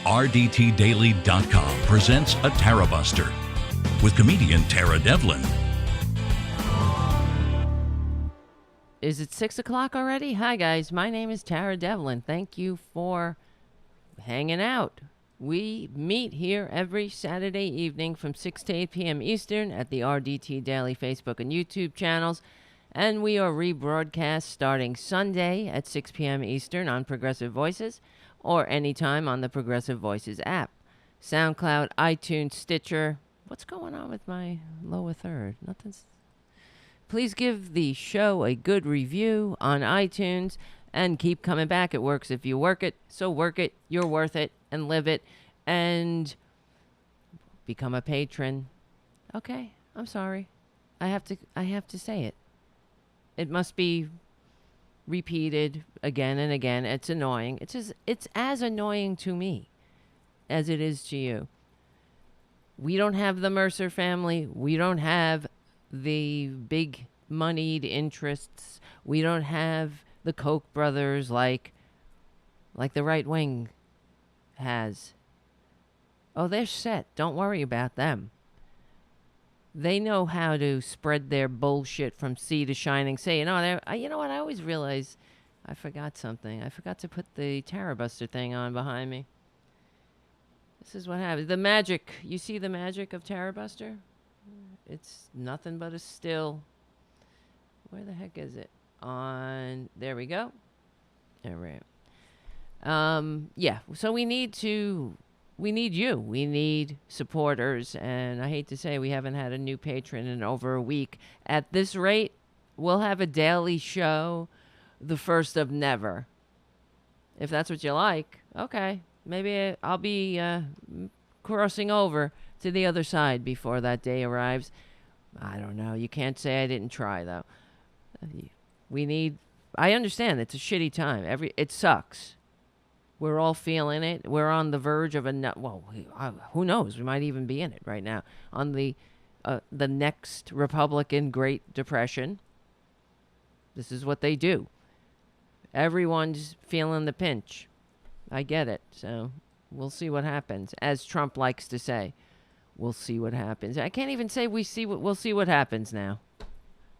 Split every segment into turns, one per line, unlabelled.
RDTDaily.com presents a Tarabuster with comedian Tara Devlin.
Is it 6 o'clock already? Hi, guys. My name is Tara Devlin. Thank you for hanging out. We meet here every Saturday evening from 6 to 8 p.m. Eastern at the RDT Daily Facebook and YouTube channels. And we are rebroadcast starting Sunday at 6 p.m. Eastern on Progressive Voices or anytime on the Progressive Voices app. SoundCloud, iTunes, Stitcher. What's going on with my lower third? Nothing's... Please give the show a good review on iTunes and keep coming back. It works if you work it. So work it. You're worth it. And live it. And become a patron. Okay, I'm sorry. I have to say it. It must be repeated again and again. It's annoying. It's as annoying to me as it is to you. We don't have the Mercer family. We don't have the big moneyed interests. We don't have the Koch brothers like the right wing has. Oh, they're set. Don't worry about them. They know how to spread their bullshit from sea to shining sea. You know what? I always realize I forgot something. I forgot to put the Tarabuster thing on behind me. This is what happens. The magic. You see the magic of Tarabuster? It's nothing but a still. Where the heck is it? There we go. All right. Yeah. So we need you. We need supporters. And I hate to say we haven't had a new patron in over a week. At this rate, we'll have a daily show the first of never. If that's what you like, okay. Maybe I'll be crossing over to the other side before that day arrives. I don't know. You can't say I didn't try, though. I understand it's a shitty time. It sucks. We're all feeling it. We're on the verge of who knows? We might even be in it right now. On the next Republican Great Depression. This is what they do. Everyone's feeling the pinch. I get it. So we'll see what happens. As Trump likes to say, we'll see what happens. I can't even say we'll see what happens now.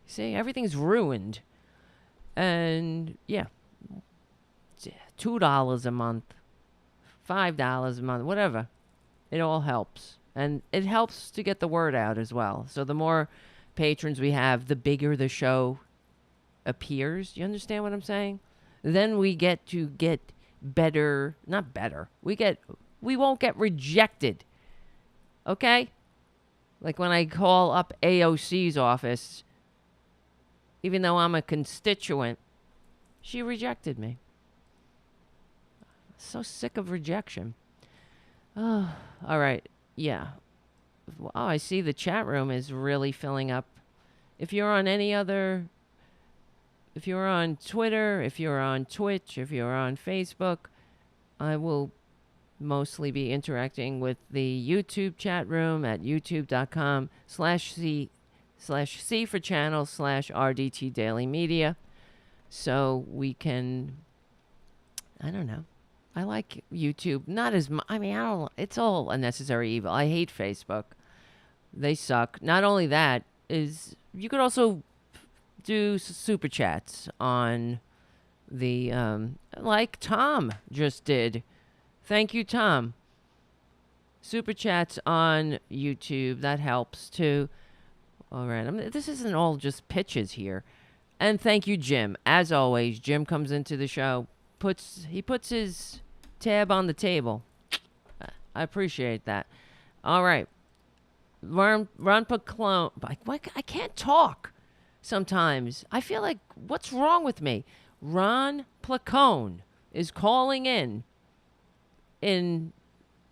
See, everything's ruined. And yeah. $2 a month, $5 a month, whatever. It all helps. And it helps to get the word out as well. So the more patrons we have, the bigger the show appears. You understand what I'm saying? Then we get to get better, not better. We won't get rejected. Okay? Like when I call up AOC's office, even though I'm a constituent, she rejected me. So sick of rejection. Oh, all right. Yeah. Oh, I see the chat room is really filling up. If you're on Twitter, if you're on Twitch, if you're on Facebook, I will mostly be interacting with the YouTube chat room at youtube.com/C for channel /RDT Daily Media. So we can, I don't know. I like YouTube. Not as much. I mean, it's all unnecessary evil. I hate Facebook. They suck. Not only that, you could also do super chats on the, like Tom just did. Thank you, Tom. Super chats on YouTube. That helps too. All right. This isn't all just pitches here. And thank you, Jim. As always, Jim comes into the show. He puts his tab on the table. I appreciate that. All right. Ron Placone. I can't talk sometimes. I feel like, what's wrong with me? Ron Placone is calling in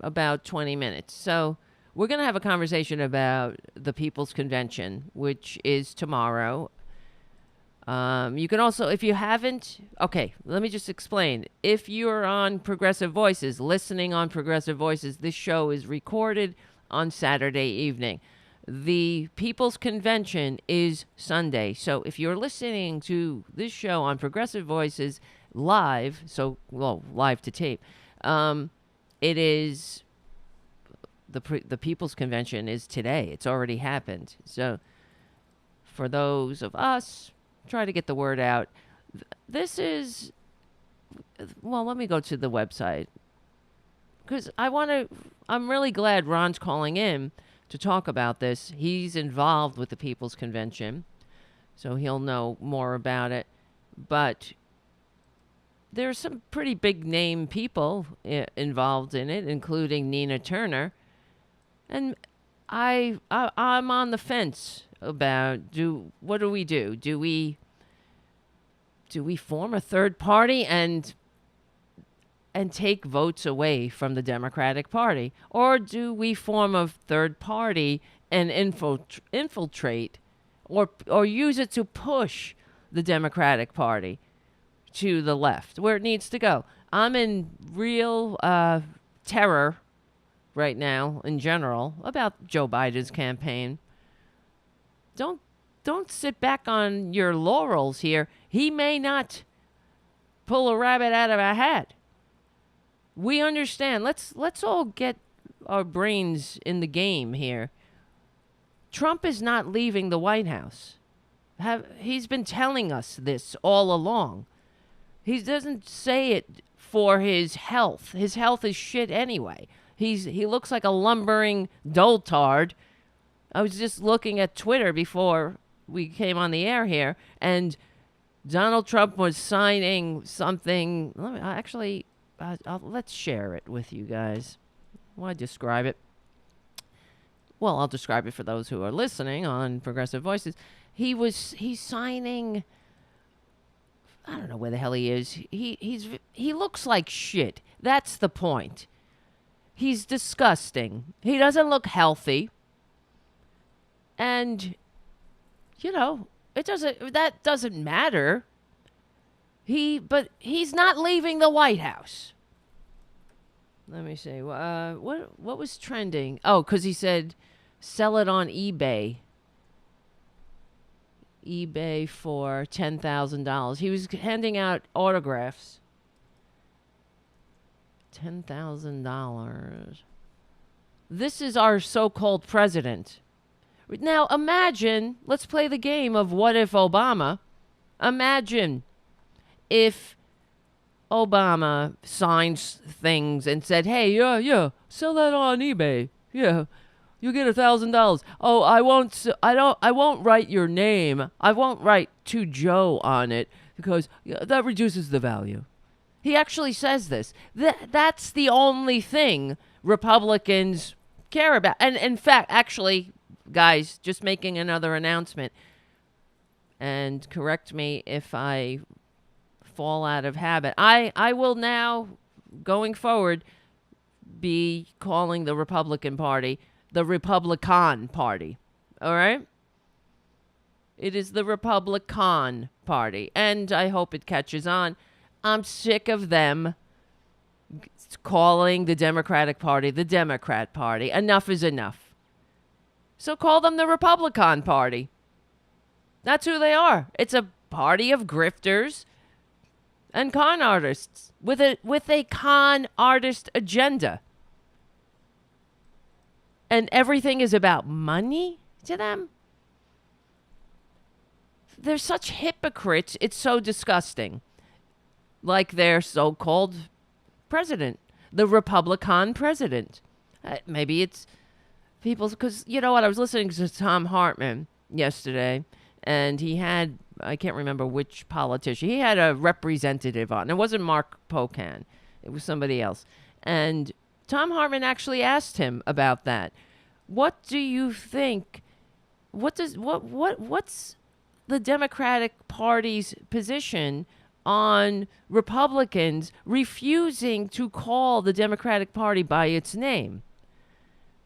about 20 minutes. So we're going to have a conversation about the People's Convention, which is tomorrow. You can also, if you haven't, okay, let me just explain. If you're on Progressive Voices, listening on Progressive Voices, this show is recorded on Saturday evening. The People's Convention is Sunday. So if you're listening to this show on Progressive Voices live, live to tape, it is the People's Convention is today. It's already happened. So for those of us, try to get the word out. This is, well, let me go to the website because I'm really glad Ron's calling in to talk about this. He's involved with the People's Convention, so he'll know more about it. But there's some pretty big name people involved in it, including Nina Turner. And I'm on the fence about what do we do? Do we form a third party and take votes away from the Democratic Party, or do we form a third party and infiltrate or use it to push the Democratic Party to the left where it needs to go? I'm in real terror right now in general about Joe Biden's campaign. Don't sit back on your laurels here. He may not pull a rabbit out of a hat. We understand. Let's all get our brains in the game here. Trump is not leaving the White House. He's been telling us this all along. He doesn't say it for his health. His health is shit anyway. He looks like a lumbering doltard. I was just looking at Twitter before we came on the air here, and Donald Trump was signing something. Let's share it with you guys. Why describe it? Well, I'll describe it for those who are listening on Progressive Voices. He's signing. I don't know where the hell he is. He looks like shit. That's the point. He's disgusting. He doesn't look healthy. And that doesn't matter. But he's not leaving the White House. Let me see. What was trending? Oh, because he said sell it on eBay. eBay for $10,000. He was handing out autographs. $10,000. This is our so-called president. Now imagine, let's play the game of what if Obama. Imagine if Obama signs things and said, hey, yeah, sell that on eBay. Yeah, you get $1,000. Oh, I won't write your name. I won't write to Joe on it because that reduces the value. He actually says this. That's the only thing Republicans care about. And in fact, actually, guys, just making another announcement, and correct me if I fall out of habit. I will now, going forward, be calling the Republican Party the RepubliCON Party. All right? It is the RepubliCON Party, and I hope it catches on. I'm sick of them calling the Democratic Party the Democrat Party. Enough is enough. So call them the RepubliCON Party. That's who they are. It's a party of grifters and con artists with a con artist agenda. And everything is about money to them. They're such hypocrites. It's so disgusting. Like their so-called president, the RepubliCON president. Maybe it's people's, because you know what? I was listening to Tom Hartman yesterday, and he had, I can't remember which politician, he had a representative on. It wasn't Mark Pocan. It was somebody else. And Tom Hartman actually asked him about that. What do you think? What's the Democratic Party's position on Republicans refusing to call the Democratic Party by its name?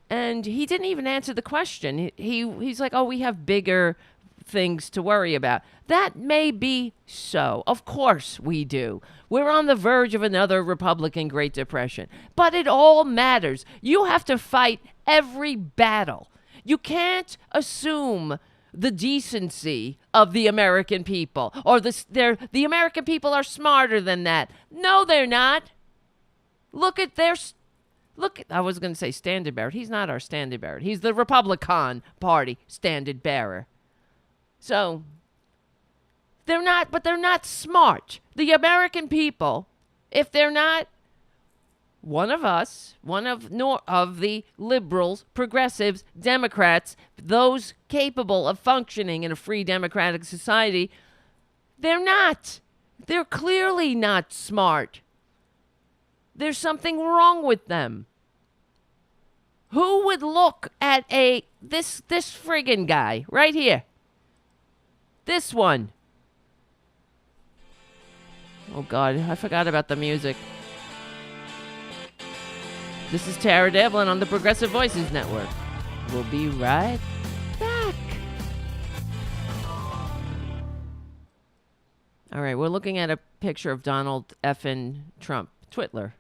And he didn't even answer the question. He's like, oh, we have bigger things to worry about. That may be so. Of course we do. We're on the verge of another Republican Great Depression. But it all matters. You have to fight every battle. You can't assume the decency of the American people, or the American people are smarter than that. No, they're not. Look at Look, I was going to say standard bearer. He's not our standard bearer. He's the RepubliCON Party standard bearer. So, they're not smart. The American people, if they're not one of us, one of the liberals, progressives, Democrats, those capable of functioning in a free democratic society, they're not. They're clearly not smart. There's something wrong with them. Who would look at this friggin' guy right here? This one. Oh God, I forgot about the music. This is Tara Devlin on the Progressive Voices Network. We'll be right back. All right, we're looking at a picture of Donald effing Trump, Twitler,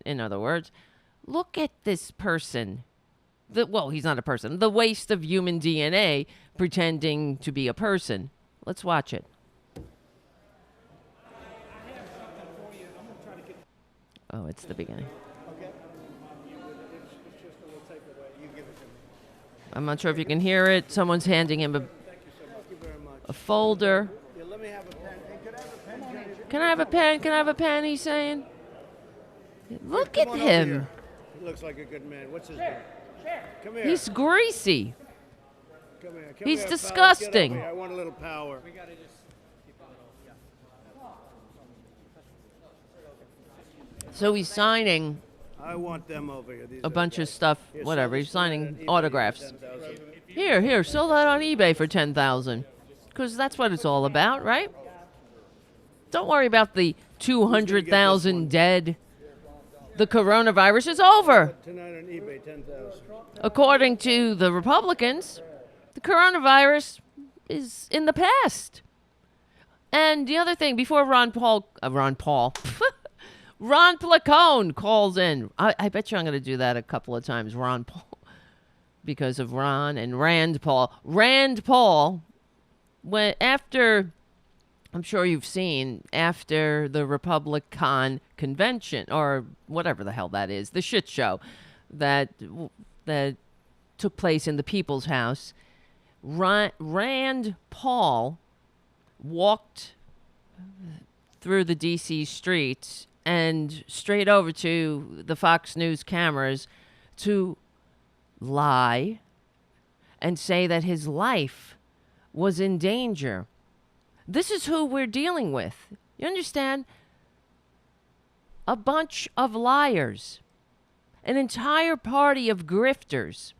in other words. Look at this person. He's not a person. The waste of human DNA pretending to be a person. Let's watch it. Oh, it's the beginning. I'm not sure if you can hear it. Someone's handing him a folder.
Yeah, let me have a pen. Hey, could I have a pen?
Can I have a pen? Can I have a pen? He's saying. Look
Come
at
on
him.
over here. He looks like a good man. What's his name? Come here.
He's greasy.
Come here.
He's
here,
disgusting.
Get over here. I want a little power.
So he's signing
I want them over here. These
a
are
bunch
the
of
guys.
stuff,
Here,
whatever.
sell
He's
this
signing
at eBay,
autographs.
10,000.
Here, sell that on eBay for $10,000. Because that's what it's all about, right? Don't worry about the 200,000 dead. The coronavirus is over.
Tonight on eBay, 10,000.
According to the Republicans, the coronavirus is in the past. And the other thing, before Ron Placone calls in. I bet you I'm going to do that a couple of times, Ron Paul, because of Ron and Rand Paul. Rand Paul, I'm sure you've seen, after the RepubliCON convention, or whatever the hell that is, the shit show that took place in the People's House, Rand Paul walked through the D.C. streets and straight over to the Fox News cameras to lie and say that his life was in danger. This is who we're dealing with. You understand? A bunch of liars. An entire party of grifters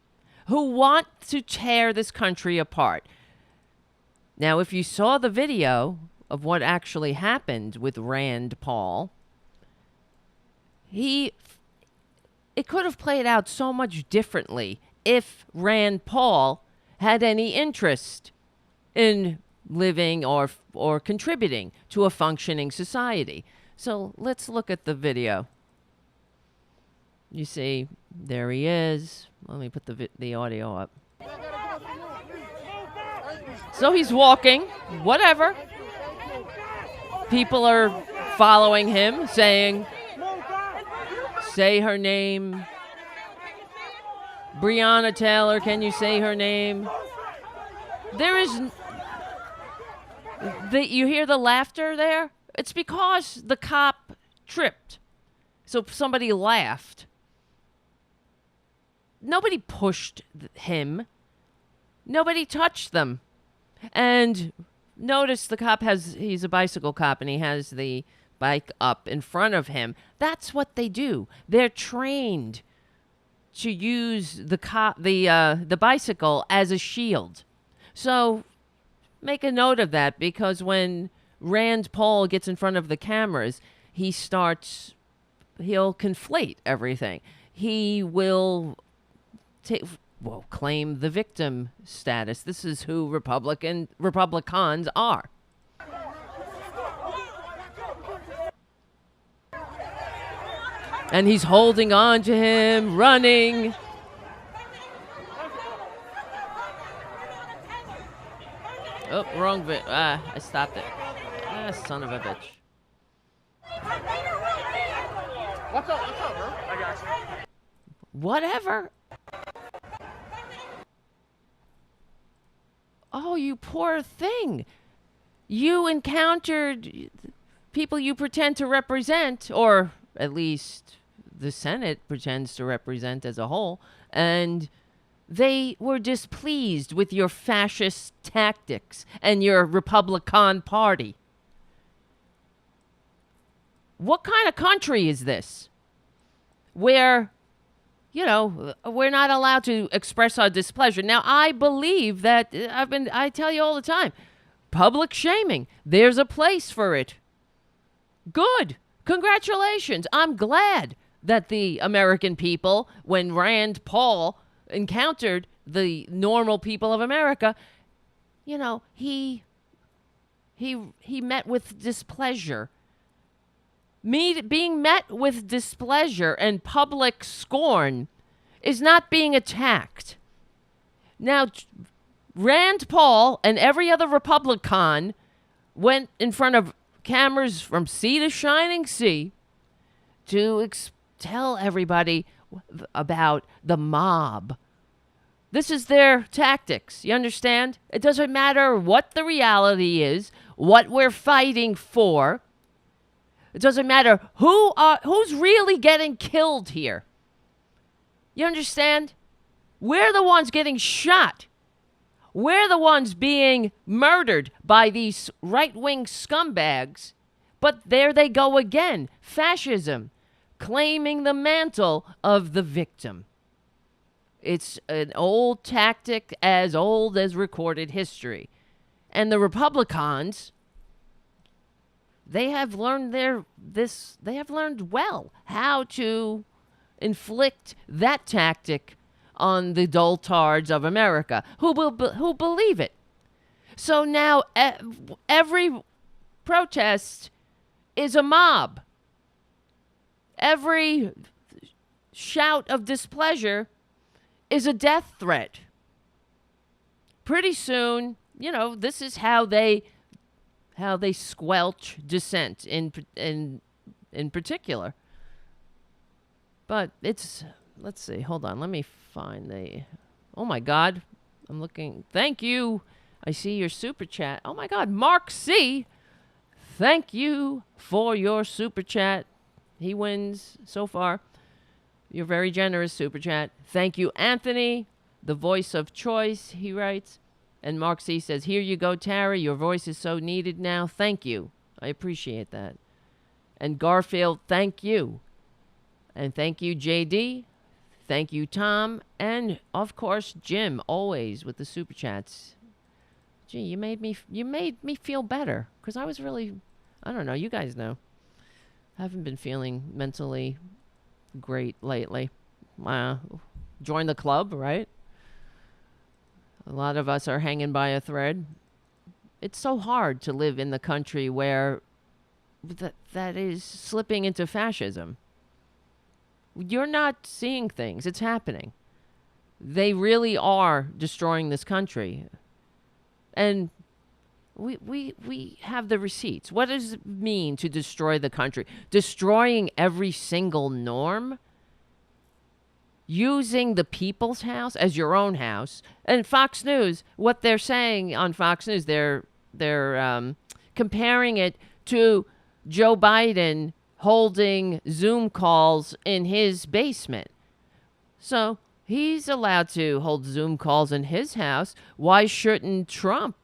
who want to tear this country apart. Now, if you saw the video of what actually happened with Rand Paul, it could have played out so much differently if Rand Paul had any interest in living or contributing to a functioning society. So let's look at the video. You see, there he is. Let me put the audio up. So he's walking, whatever. People are following him, saying, say her name. Breonna Taylor, can you say her name? You hear the laughter there? It's because the cop tripped. So somebody laughed. Nobody pushed him. Nobody touched them. And notice the cop he's a bicycle cop, and he has the bike up in front of him. That's what they do. They're trained to use the bicycle as a shield. So make a note of that, because when Rand Paul gets in front of the cameras, he'll conflate everything. He will claim the victim status. This is who RepubliCONs are. And he's holding on to him, running. Oh, wrong bit. I stopped it. Son of a bitch.
What's up, bro? I got you.
whatever. Oh, you poor thing. You encountered people you pretend to represent, or at least the Senate pretends to represent as a whole, and they were displeased with your fascist tactics and your RepubliCON party. What kind of country is this? Where, we're not allowed to express our displeasure. Now, I believe that I tell you all the time, public shaming, there's a place for it. Good. Congratulations. I'm glad that the American people, when Rand Paul encountered the normal people of America, he met with displeasure. Being met with displeasure and public scorn is not being attacked. Now, Rand Paul and every other Republican went in front of cameras from sea to shining sea to tell everybody about the mob. This is their tactics. You understand? It doesn't matter what the reality is, what we're fighting for. It doesn't matter who's really getting killed here. You understand? We're the ones getting shot. We're the ones being murdered by these right-wing scumbags. But there they go again. Fascism. Claiming the mantle of the victim. It's an old tactic as old as recorded history. And the RepubliCONs, they have learned well how to inflict that tactic on the doltards of America who believe it. So now every protest is a mob. Every shout of displeasure is a death threat. Pretty soon, this is how they squelch dissent in particular. But let's see, hold on, let me find oh my God, I'm looking, thank you. I see your super chat. Oh my God, Mark C. Thank you for your super chat. He wins so far. You're very generous, super chat. Thank you, Anthony, the voice of choice, he writes. And Mark C says, here you go, Tara. Your voice is so needed now. Thank you. I appreciate that. And Garfield, thank you. And thank you, JD. Thank you, Tom. And, of course, Jim, always with the super chats. Gee, you made me feel better. Because I was really, I don't know, you guys know. I haven't been feeling mentally great lately. Join the club, right? A lot of us are hanging by a thread. It's so hard to live in the country where that is slipping into fascism. You're not seeing things. It's happening. They really are destroying this country. And we have the receipts. What does it mean to destroy the country? Destroying every single norm? Using the people's house as your own house. And Fox News, what they're saying on Fox News, they're comparing it to Joe Biden holding Zoom calls in his basement. So he's allowed to hold Zoom calls in his house. Why shouldn't Trump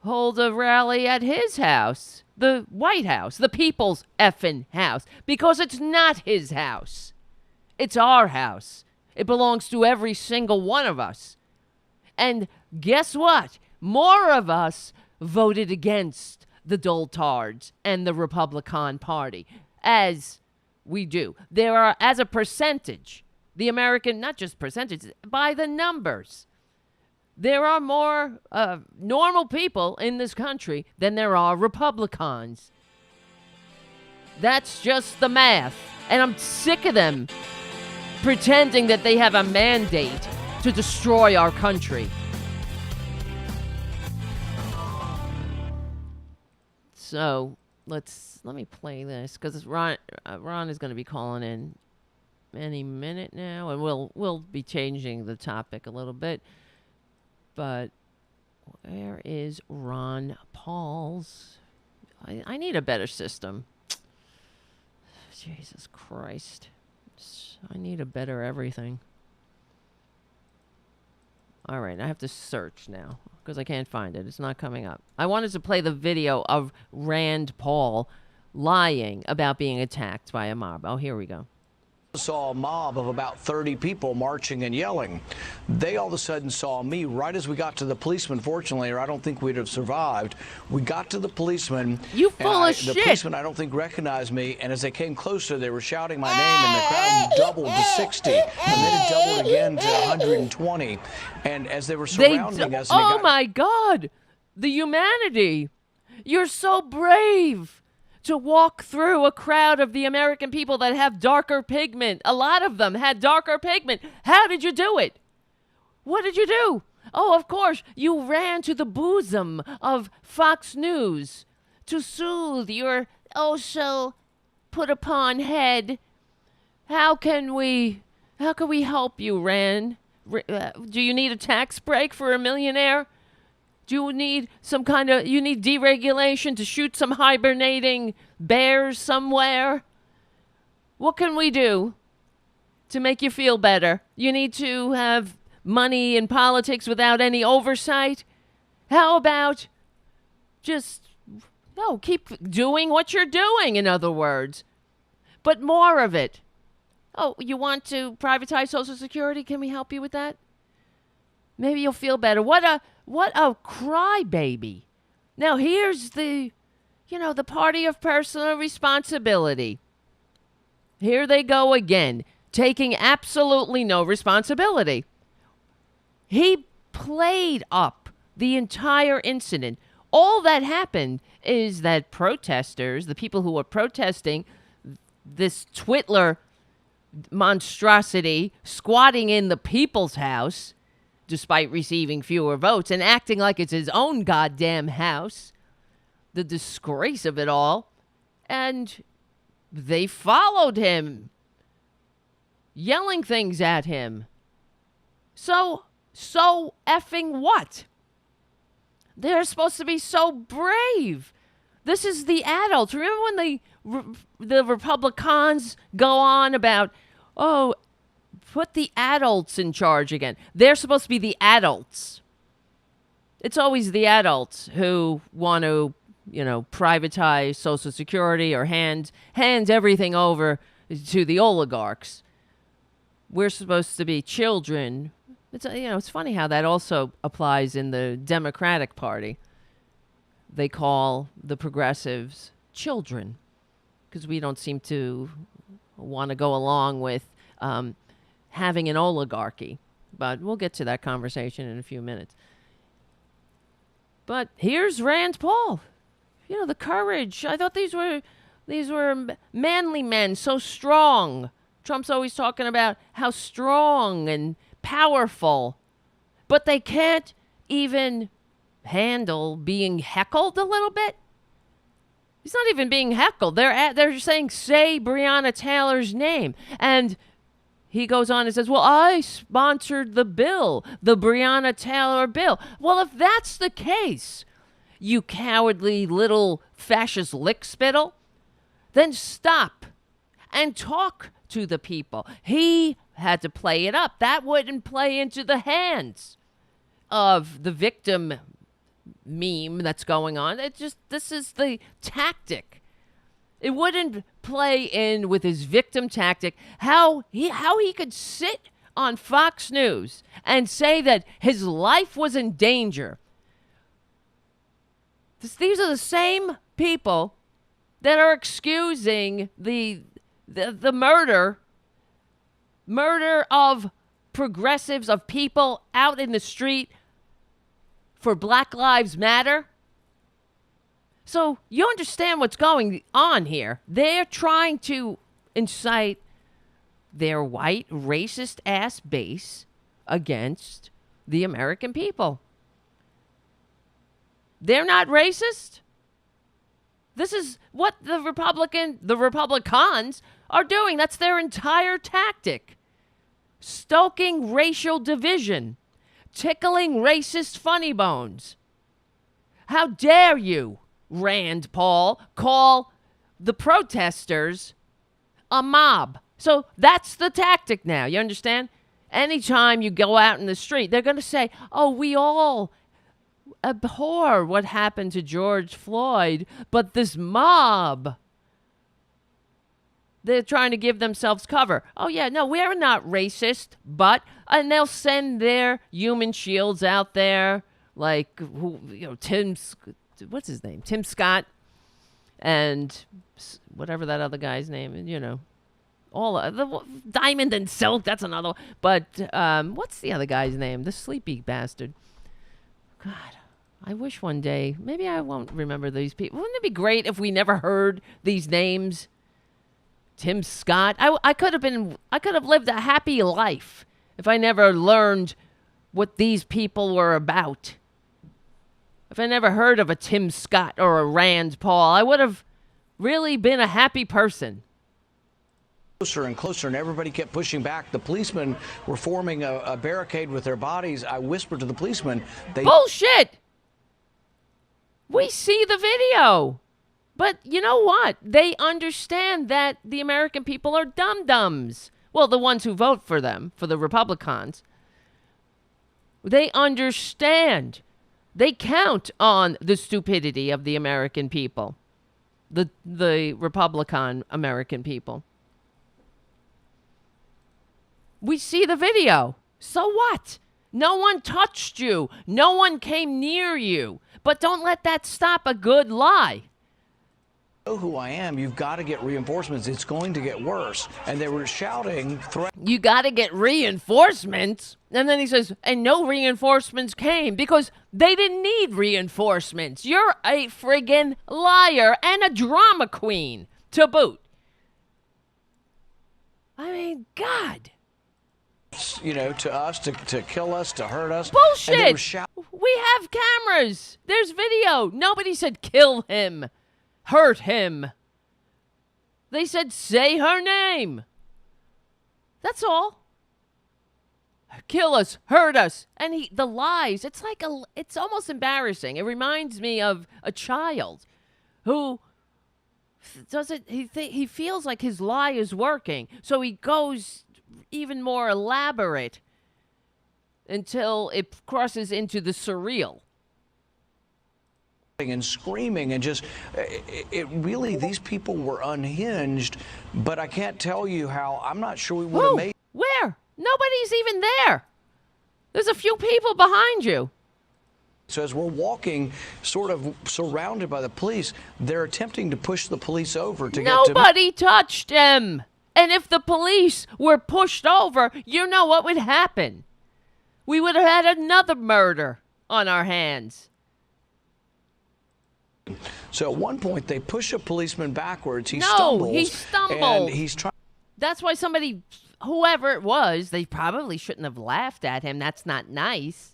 hold a rally at his house? The White House, the people's effing house. Because it's not his house. It's our house. It belongs to every single one of us. And guess what? More of us voted against the doltards and the RepubliCON party, as we do. There are, as a percentage, the American, not just percentage, by the numbers, there are more normal people in this country than there are Republicans. That's just the math. And I'm sick of them pretending that they have a mandate to destroy our country. So let me play this because Ron is going to be calling in. any minute now, and we'll be changing the topic a little bit. But where is Ron Paul's? I need a better system. Jesus Christ. I need a better everything. All right, I have to search now because I can't find it. It's not coming up. I wanted to play the video of Rand Paul lying about being attacked by a mob. Oh, here we go.
Saw a mob of about 30 people marching and yelling. They all of a sudden saw me right as we got to the policeman, fortunately, or I don't think we'd have survived. We got to the policeman.
You full of shit.
The policeman, I don't think, recognized me, and as they came closer, they were shouting my name, and the crowd doubled to 60, and then it doubled again to 120. And as they were surrounding us...
Oh, my God! The humanity! You're so brave! To walk through a crowd of the American people that have darker pigment. A lot of them had darker pigment. How did you do it? What did you do? Oh, of course, you ran to the bosom of Fox News to soothe your so put upon head. How can we help you, Rand? Do you need a tax break for a millionaire? Do you need you need deregulation to shoot some hibernating bears somewhere? What can we do to make you feel better? You need to have money in politics without any oversight? How about keep doing what you're doing, in other words, but more of it. Oh, you want to privatize Social Security? Can we help you with that? Maybe you'll feel better. What a crybaby. Now here's the party of personal responsibility. Here they go again, taking absolutely no responsibility. He played up the entire incident. All that happened is that protesters, the people who were protesting this Twitler monstrosity, squatting in the people's house, despite receiving fewer votes and acting like it's his own goddamn house, the disgrace of it all, and they followed him, yelling things at him. So effing what? They're supposed to be so brave. This is the adults. Remember when the RepubliCONs go on about, put the adults in charge again. They're supposed to be the adults. It's always the adults who want to, privatize Social Security or hand everything over to the oligarchs. We're supposed to be children. It's funny how that also applies in the Democratic Party. They call the progressives children because we don't seem to want to go along with having an oligarchy. But we'll get to that conversation in a few minutes. But here's Rand Paul. The courage. I thought these were manly men, so strong. Trump's always talking about how strong and powerful. But they can't even handle being heckled a little bit. He's not even being heckled. They're saying, say Breonna Taylor's name. And he goes on and says, well, I sponsored the bill, the Breonna Taylor bill. Well, if that's the case, you cowardly little fascist lickspittle, then stop and talk to the people. He had to play it up. That wouldn't play into the hands of the victim meme that's going on. This is the tactic. It wouldn't play in with his victim tactic. How he could sit on Fox News and say that his life was in danger. These are the same people that are excusing the murder of progressives, of people out in the street for Black Lives Matter. So you understand what's going on here. They're trying to incite their white racist ass base against the American people. They're not racist. This is what the RepubliCONs are doing. That's their entire tactic. Stoking racial division. Tickling racist funny bones. How dare you, Rand Paul, call the protesters a mob? So that's the tactic now. You understand? Anytime you go out in the street, they're going to say, oh, we all abhor what happened to George Floyd, but this mob, they're trying to give themselves cover. Oh, yeah, no, we're not racist, but, and they'll send their human shields out there, like, what's his name? Tim Scott and whatever that other guy's name, all the Diamond and Silk, that's another one. But what's the other guy's name? The sleepy bastard. God, I wish one day, maybe I won't remember these people. Wouldn't it be great if we never heard these names? Tim Scott. I could have lived a happy life if I never learned what these people were about. If I never heard of a Tim Scott or a Rand Paul, I would have really been a happy person.
Closer and closer, and everybody kept pushing back. The policemen were forming a barricade with their bodies. I whispered to the policemen,
Bullshit! We see the video. But you know what? They understand that the American people are dum-dums. Well, the ones who vote for them, for the RepubliCONs. They understand. They count on the stupidity of the American people. The Republican American people. We see the video. So what? No one touched you. No one came near you. But don't let that stop a good lie.
Know who I am. You've got to get reinforcements. It's going to get worse. And they were shouting,
you got to get reinforcements. And then he says, and no reinforcements came because they didn't need reinforcements. You're a friggin' liar and a drama queen to boot. I mean, God.
To us, to kill us, to hurt us.
Bullshit! We have cameras. There's video. Nobody said kill him, hurt him. They said say her name. That's all. Kill us, hurt us. And the lies, it's almost embarrassing. It reminds me of a child who he feels like his lie is working. So he goes even more elaborate until it crosses into the surreal.
And screaming and just, it really, these people were unhinged, but I can't tell you how, I'm not sure we would have made.
Where? Nobody's even there. There's a few people behind you.
So as we're walking, sort of surrounded by the police, they're attempting to push the police over to
Nobody touched him. And if the police were pushed over, you know what would happen? We would have had another murder on our hands.
So at one point, they push a policeman backwards. He stumbles.
He stumbled.
And he's trying.
That's why somebody, whoever it was, they probably shouldn't have laughed at him. That's not nice.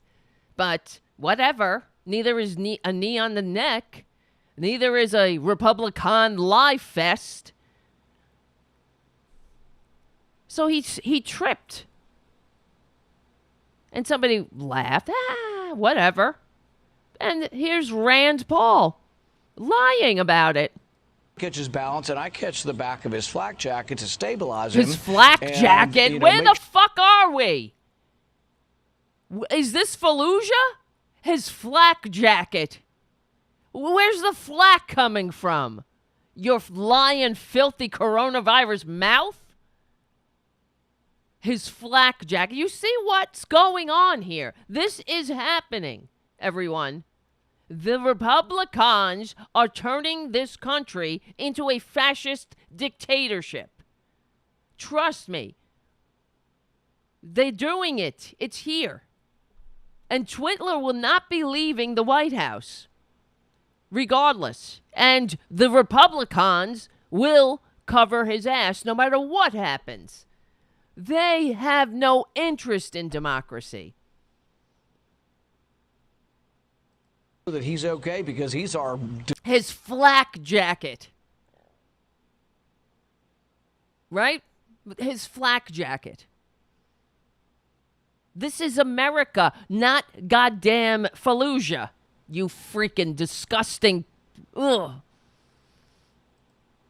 But whatever. Neither is a knee on the neck. Neither is a RepubliCON lie fest. So he tripped. And somebody laughed. Whatever. And here's Rand Paul lying about it.
Catches balance, and I catch the back of his flak jacket to stabilize him.
His flak jacket? Where the fuck are we? Is this Fallujah? His flak jacket. Where's the flak coming from? Your lying, filthy coronavirus mouth? His flak jacket. You see what's going on here? This is happening, everyone. The RepubliCONs are turning this country into a fascist dictatorship. Trust me. They're doing it. It's here. And Twitler will not be leaving the White House, regardless. And the RepubliCONs will cover his ass no matter what happens. They have no interest in democracy.
that he's okay because he's our...
His flak jacket. Right? His flak jacket. This is America, not goddamn Fallujah. You freaking disgusting... Ugh.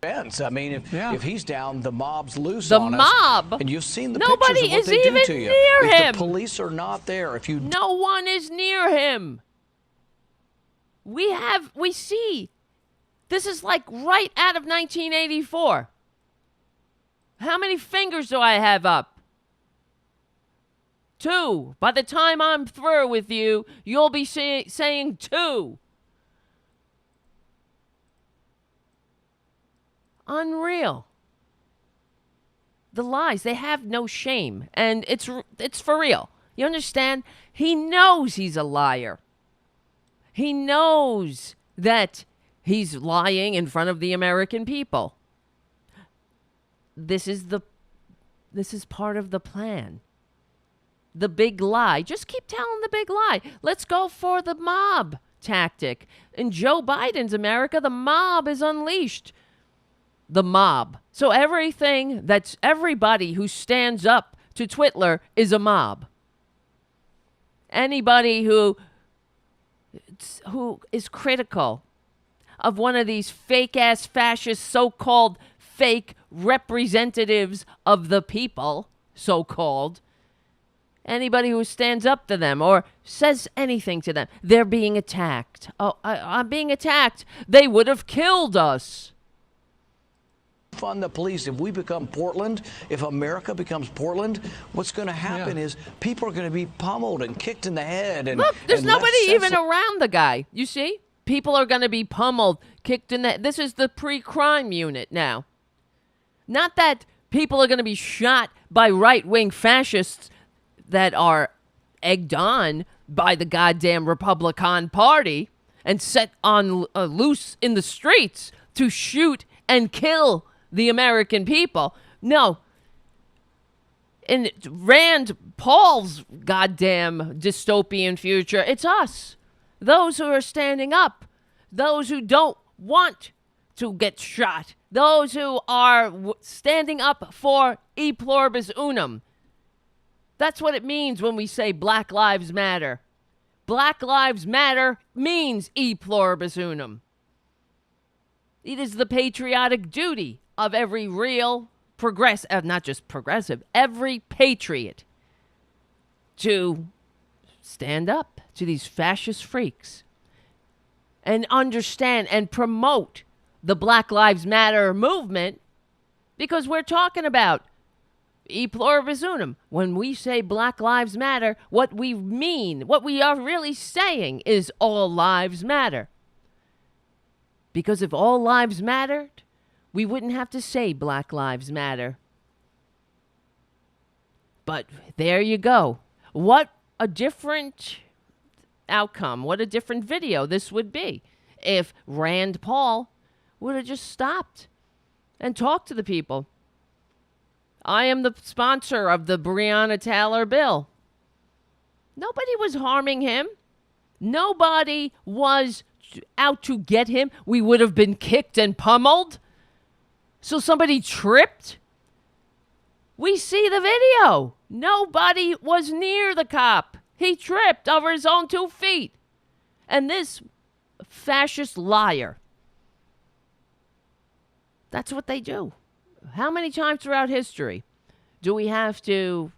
I mean, if he's down, the mob's loose
the
on us.
mob.
And you've seen the
Nobody
pictures of what
is
they
even
do to you.
near
If
him.
the police are not there, if you...
No one is near him. We see. This is like right out of 1984. How many fingers do I have up? 2. By the time I'm through with you, you'll be saying 2. Unreal. The lies, they have no shame, and it's for real. You understand? He knows he's a liar. He knows that he's lying in front of the American people. This is part of the plan. The big lie. Just keep telling the big lie. Let's go for the mob tactic. In Joe Biden's America, the mob is unleashed. The mob. So everybody who stands up to Twitler is a mob. Anybody who is critical of one of these fake-ass fascist so-called fake representatives of the people, so-called, anybody who stands up to them or says anything to them, they're being attacked. Oh, I'm being attacked. They would have killed us.
Fund the police. If we become Portland, if America becomes Portland, what's going to happen is people are going to be pummeled and kicked in the head. And
look, there's
and
nobody even
senseless.
around the guy. You see? People are going to be pummeled, kicked in the... This is the pre-crime unit now. Not that people are going to be shot by right-wing fascists that are egged on by the goddamn RepubliCON party and set on loose in the streets to shoot and kill the American people. No. In Rand Paul's goddamn dystopian future, it's us. Those who are standing up. Those who don't want to get shot. Those who are standing up for e pluribus unum. That's what it means when we say Black Lives Matter. Black Lives Matter means e pluribus unum. It is the patriotic duty of every real not just progressive, every patriot to stand up to these fascist freaks and understand and promote the Black Lives Matter movement, because we're talking about e pluribus unum. When we say Black Lives Matter, what we mean, what we are really saying is all lives matter. Because if all lives mattered, we wouldn't have to say Black Lives Matter. But there you go. What a different outcome, what a different video this would be if Rand Paul would have just stopped and talked to the people. I am the sponsor of the Breonna Taylor bill. Nobody was harming him. Nobody was out to get him. We would have been kicked and pummeled. So somebody tripped? We see the video. Nobody was near the cop. He tripped over his own 2 feet. And this fascist liar. That's what they do. How many times throughout history do we have to...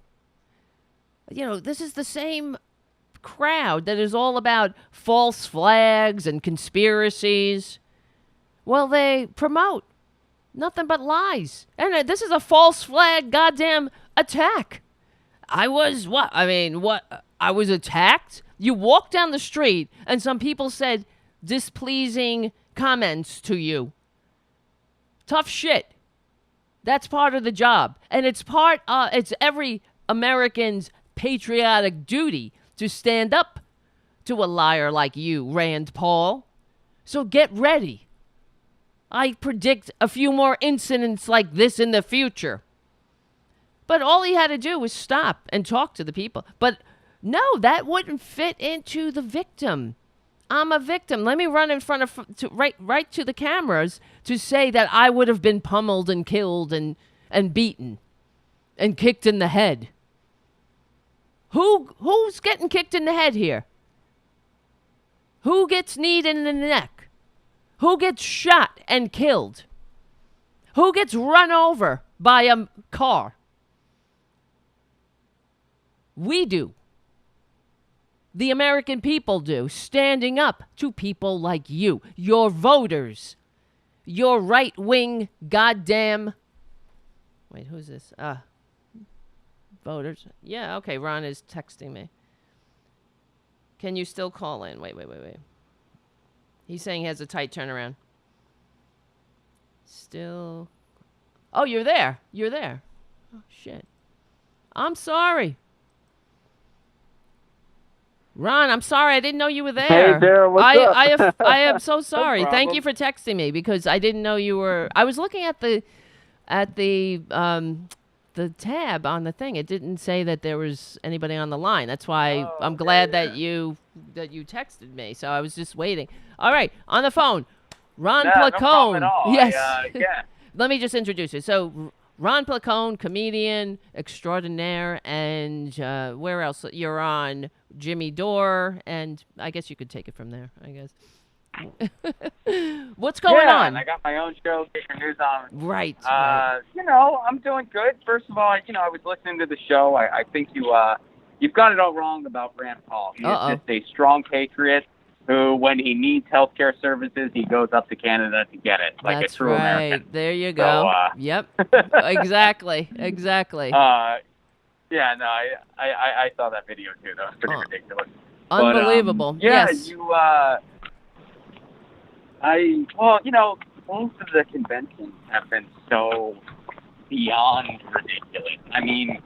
this is the same crowd that is all about false flags and conspiracies. Well, they promote nothing but lies. And this is a false flag goddamn attack. I was what? I was attacked? You walked down the street and some people said displeasing comments to you. Tough shit. That's part of the job. And it's every American's patriotic duty to stand up to a liar like you, Rand Paul. So get ready. I predict a few more incidents like this in the future. But all he had to do was stop and talk to the people. But no, that wouldn't fit into the victim I'm a victim. Let me run in front of right to the cameras to say that I would have been pummeled and killed and beaten and kicked in the head. Who's getting kicked in the head here? Who gets kneed in the neck? Who gets shot and killed? Who gets run over by a car? We do. The American people do, standing up to people like you, your voters, your right-wing goddamn... Wait, who's this? Voters. Yeah, okay, Ron is texting me. Can you still call in? Wait. He's saying he has a tight turnaround. Still... Oh, you're there. Oh, shit. I'm sorry. Ron, I'm sorry. I didn't know you were there.
Hey, Dara, what's up?
I am so sorry.
No
Thank you for texting me because I didn't know you were. I was looking at the tab on the thing. It didn't say that there was anybody on the line. That's why I'm glad that you texted me. So I was just waiting. All right, on the phone, Ron Placone.
No problem at all.
Yes.
Yeah.
Let me just introduce you. So Ron Placone, comedian extraordinaire, and where else? You're on Jimmy Dore, and I guess you could take it from there, I guess. What's going on?
And I got my own show, Get Your News On.
Right.
I'm doing good. First of all, I was listening to the show. I think you've got it all wrong about Rand Paul. He's just a strong patriot who, when he needs healthcare services, he goes up to Canada to get it, like
That's
a true
right.
American.
There you go. Yep. Exactly.
Yeah, no, I saw that video too. That was pretty ridiculous.
Unbelievable.
But,
yes.
Most of the conventions have been so beyond ridiculous. I mean,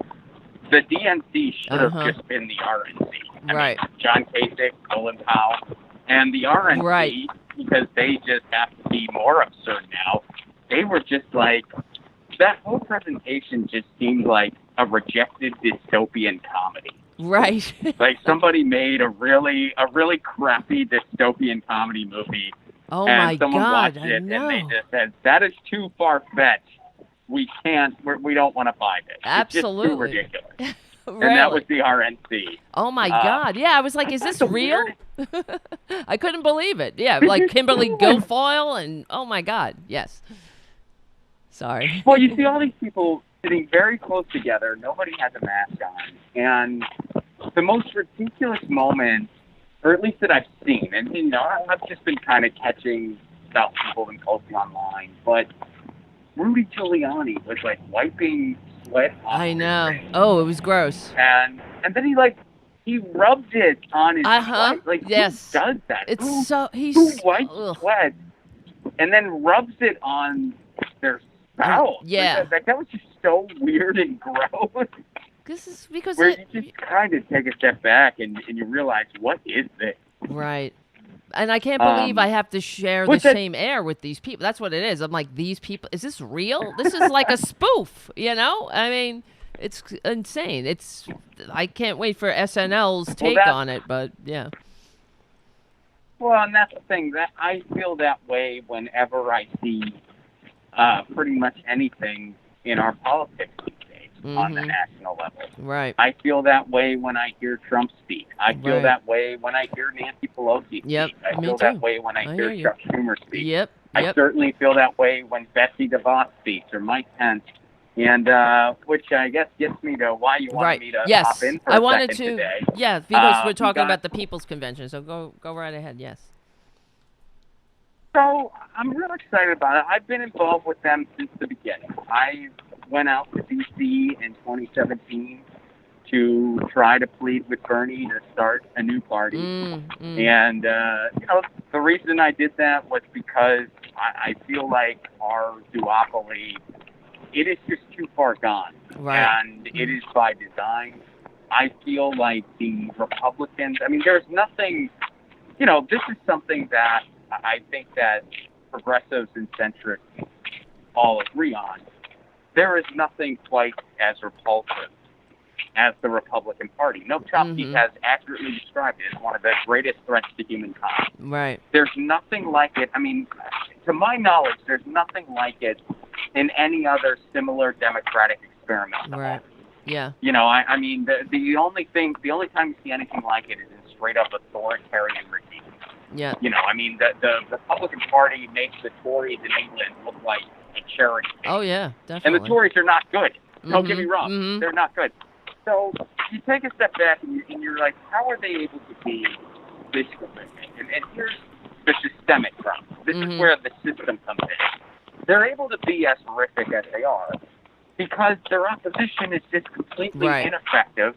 the DNC should have just been the RNC.
Right.
I mean, John Kasich, Colin Powell, and the RNC, because they just have to be more absurd now. They were just like, that whole presentation just seemed like a rejected dystopian comedy.
Right.
Like somebody made a really crappy dystopian comedy movie.
Oh
and
my
someone
God!
watched it
I know.
and they just said, that is too far-fetched. We don't want to buy this.
Absolutely.
It's just too ridiculous.
Really?
And that was the RNC.
Oh my God! Yeah, I was like, "Is this real?" I couldn't believe it. Yeah, like Kimberly Guilfoyle, and oh my God, yes. Sorry.
Well, you see all these people sitting very close together. Nobody has a mask on, and the most ridiculous moment, or at least that I've seen, and I've just been kind of catching stuff people been posting online, but Rudy Giuliani was like wiping sweat off.
I know. Oh, it was gross.
And then he rubbed it on his sweat. Like,
yes.
Who does that?
It's
who wipes sweat and then rubs it on their spouse?
Yeah.
Like, that was just so weird and gross.
This is because
you just kind of take a step back and you realize, what is this?
Right. And I can't believe I have to share the same air with these people. That's what it is. I'm like, these people, is this real? This is like a spoof, I mean, it's insane. I can't wait for SNL's take on it, but yeah.
Well, and that's the thing. That I feel that way whenever I see pretty much anything in our politics these days on the national level.
Right.
I feel that way when I hear Trump speak. I feel that way when I hear Nancy Pelosi speak.
Yep.
I feel that way when I hear Chuck Schumer speak.
Yep.
I certainly feel that way when Betsy DeVos speaks or Mike Pence. And which I guess gets me to why you wanted me to hop in for a second today.
Yeah, because we're talking about the People's Convention. So go right ahead. Yes.
So I'm real excited about it. I've been involved with them since the beginning. I went out to D.C. in 2017 to try to plead with Bernie to start a new party. And, the reason I did that was because I feel like our duopoly, it is just too far gone.
Right.
And it is by design. I feel like the Republicans, I mean, there's nothing, this is something that I think that progressives and centrists all agree on. There is nothing quite as repulsive as the Republican Party. Noam Chomsky has accurately described it as one of the greatest threats to humankind.
Right.
There's nothing like it. I mean, to my knowledge, there's nothing like it in any other similar democratic experiment.
Right. Yeah.
You know, I mean, the only time you see anything like it is in straight up authoritarian regimes.
Yeah.
You know, I mean, the Republican Party makes the Tories in England look like a charity case.
Oh yeah, definitely.
And the Tories are not good. Don't get me wrong. They're not good. So you take a step back and you're like, how are they able to be this horrific? And here's the systemic problem. This is where the system comes in. They're able to be as horrific as they are because their opposition is just completely ineffective,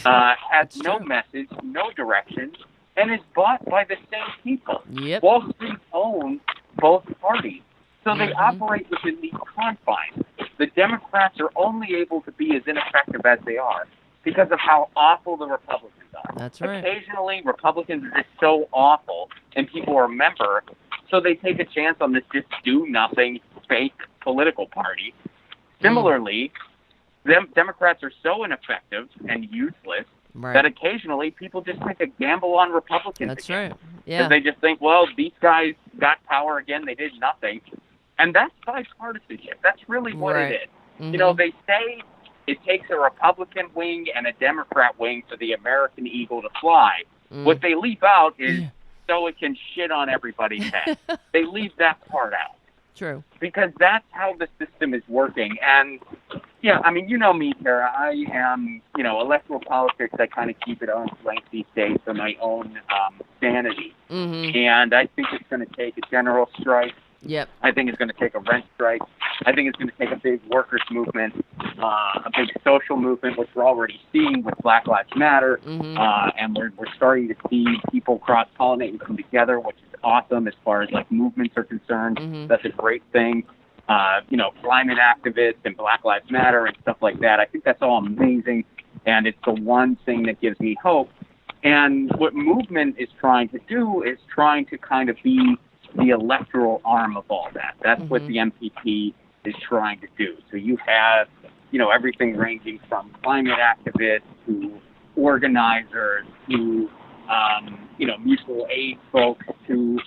has no message, no direction, and is bought by the same people.
Yep.
Wall Street owns both parties. So they operate within these confines. The Democrats are only able to be as ineffective as they are because of how awful the Republicans are.
That's right.
Occasionally, Republicans are just so awful, and people remember, so they take a chance on this just do-nothing, fake political party. Similarly, Democrats are so ineffective and useless that occasionally people just take a gamble on Republicans.
That's
again.
right. Yeah.
They just think, well, these guys got power again. They did nothing. And that's bipartisanship. That's really what it is. You know, they say it takes a Republican wing and a Democrat wing for the American eagle to fly. What they leave out is so it can shit on everybody's head. They leave that part out.
True.
Because that's how the system is working. And, yeah, I mean, you know me, Tara. I am, you know, electoral politics, I kind of keep it on lengthy days for my own sanity. And I think it's going to take a general strike.
Yep.
I think it's going to take a rent strike. I think it's going to take a big workers' movement, a big social movement, which we're already seeing with Black Lives Matter. And we're starting to see people cross-pollinate and come together, which is awesome as far as, like, movements are concerned. That's a great thing. You know, climate activists and Black Lives Matter and stuff like that. I think that's all amazing, and it's the one thing that gives me hope. And what movement is trying to do is trying to kind of be the electoral arm of all that. That's what the MPP is trying to do. So you have, you know, everything ranging from climate activists to organizers to, you know, mutual aid folks to,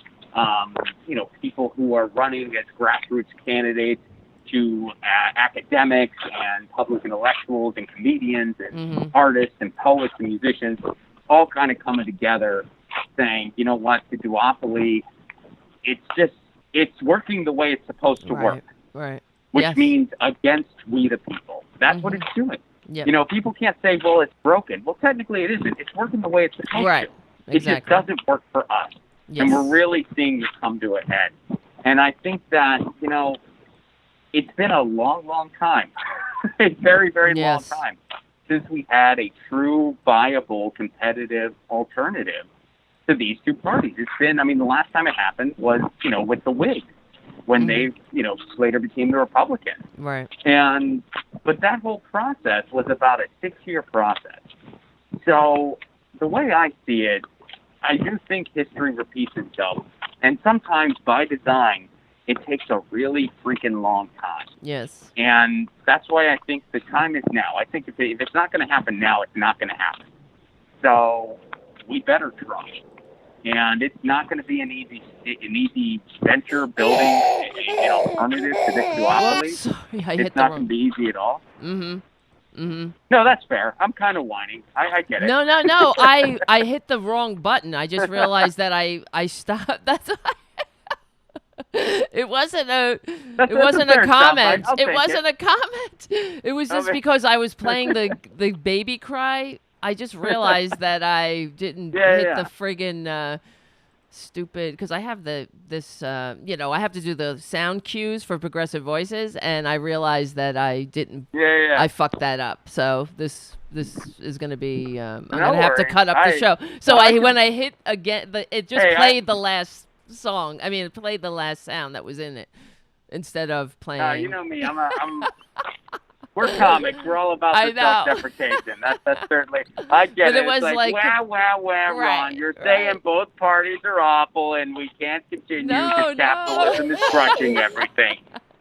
you know, people who are running as grassroots candidates to academics and public intellectuals and comedians and artists and poets and musicians, all kind of coming together saying, you know what, the duopoly, it's working the way it's supposed to work.
Right.
Which means against we the people. That's what it's doing.
Yep.
You know, people can't say, well, it's broken. Well, technically it isn't. It's working the way it's supposed to. It just doesn't work for us. And we're really seeing this come to a head. And I think that, you know, it's been a long, long time, a very, very long time since we had a true, viable, competitive alternative to these two parties. It's been, I mean, the last time it happened was, you know, with the Whigs, when they, you know, later became the Republicans.
Right.
But that whole process was about a 6-year process. So the way I see it, I do think history repeats itself. And sometimes by design, it takes a really freaking long time.
Yes.
And that's why I think the time is now. I think if it's not going to happen now, it's not going to happen. So we better try. And it's not going to be an easy venture building an alternative to this duopoly.
Sorry,
it's not going to be easy at all. No, that's fair. I'm kind of whining. I get it.
No. I hit the wrong button. I just realized that I stopped. That's it wasn't a comment. It wasn't a comment. It was just because I was playing the baby cry. I just realized that I didn't hit the friggin' stupid, because I have this I have to do the sound cues for Progressive Voices, and I realized that I didn't. I fucked that up. So this is gonna be. I'm gonna have to cut up the show. So when I hit again, it just played the last song. I mean, it played the last sound that was in it instead of playing.
You know me. We're comics. We're all about the self-deprecation. That's certainly. I get
but
it.
It was
it's like, Ron, you're saying both parties are awful and we can't continue because capitalism is crushing everything.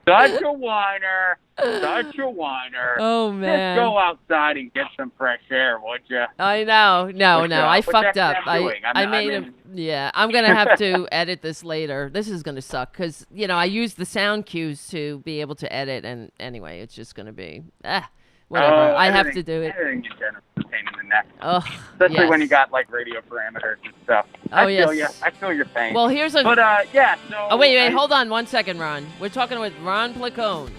Such a whiner. Such a whiner.
Oh, man.
Just go outside and get some fresh air, would you?
I know. No, I fucked up. I made
mean,
him. Yeah, I'm going to have to edit this later. This is going to suck because, I use the sound cues to be able to edit. And anyway, it's just going to be, whatever. I have to do it.
Editing in general is a pain in the neck.
Oh,
Especially when you got, like, radio parameters and stuff.
Oh,
I feel you. I feel your pain.
Well, here's a...
But, yeah, so...
Oh, wait, hold on 1 second, Ron. We're talking with Ron Placone,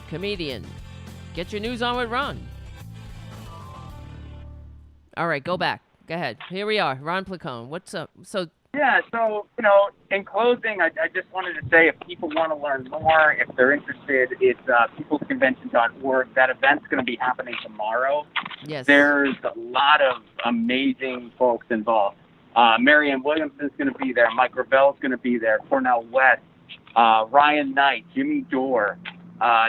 comedian. Get your news on with Ron. All right, go back. Go ahead. Here we are, Ron Placone. What's up?
Yeah, so, in closing, I just wanted to say if people want to learn more, if they're interested, it's peoplesconvention.org. That event's going to be happening tomorrow.
Yes.
There's a lot of amazing folks involved. Marianne Williamson's going to be there. Mike Gravel's going to be there. Cornell West, Ryan Knight, Jimmy Dore,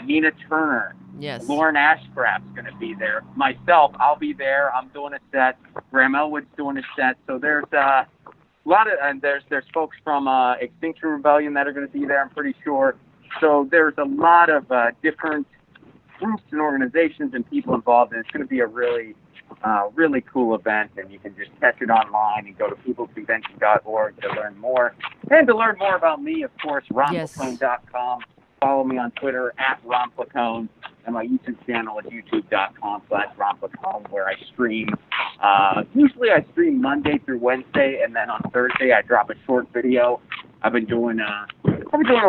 Nina Turner.
Yes.
Lauren Ashcraft's going to be there. Myself, I'll be there. I'm doing a set. Graham Elwood's doing a set. So there's a lot of, and there's folks from Extinction Rebellion that are going to be there, I'm pretty sure. So there's a lot of different groups and organizations and people involved, and it's going to be a really cool event, and you can just catch it online and go to peoplesconvention.org to learn more. And to learn more about me, of course, ronplacone.com. Follow me on Twitter @Ron Placone, and my YouTube channel at youtube.com/Ron Placone, where I stream. Usually I stream Monday through Wednesday, and then on Thursday I drop a short video. I've been doing a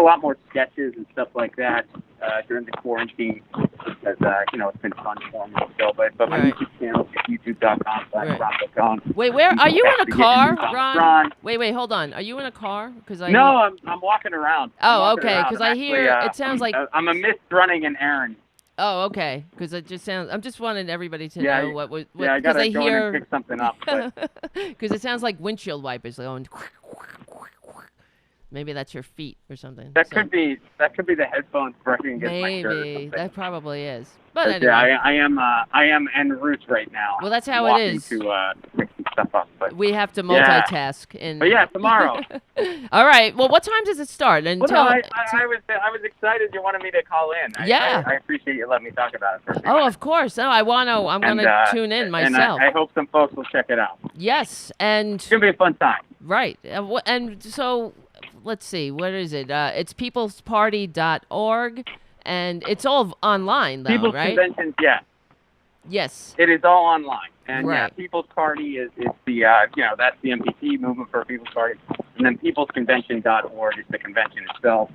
lot more sketches and stuff like that during the quarantine because it's been fun for me still. But my YouTube channel is youtube.com/Ron Placone.
Wait, where are you in a car, Ron? Wait, hold on. Are you in a car?
No, I'm walking around.
Oh, okay. Because I hear it sounds like
I'm a miss running an errand.
Oh, okay. Because it just sounds. I'm just wanting everybody to know what.
Yeah, I gotta go in and pick something up.
Because it sounds like windshield wipers going. Maybe that's your feet or something.
That could be the headphones brushing against my shirt or
Maybe
something.
that probably is. But anyway.
Yeah, I am en route right now.
Well, that's how
walking
it is.
To pick some stuff up. But
we have to multitask.
But yeah, tomorrow.
All right. Well, what time does it start? And
I was excited you wanted me to call in. I appreciate you letting me talk about it for a few minutes.
Of course. No, I'm gonna tune in myself.
And I hope some folks will check it out.
Yes, and
it's gonna be a fun time.
Right. And so let's see. What is it? It's peoplesparty.org, and it's all online, though,
People's
right?
Conventions, yeah.
Yes.
It is all online. And
right.
yeah, People's Party is the, that's the MPT, Movement for a People's Party. And then peoplesconvention.org is the convention itself,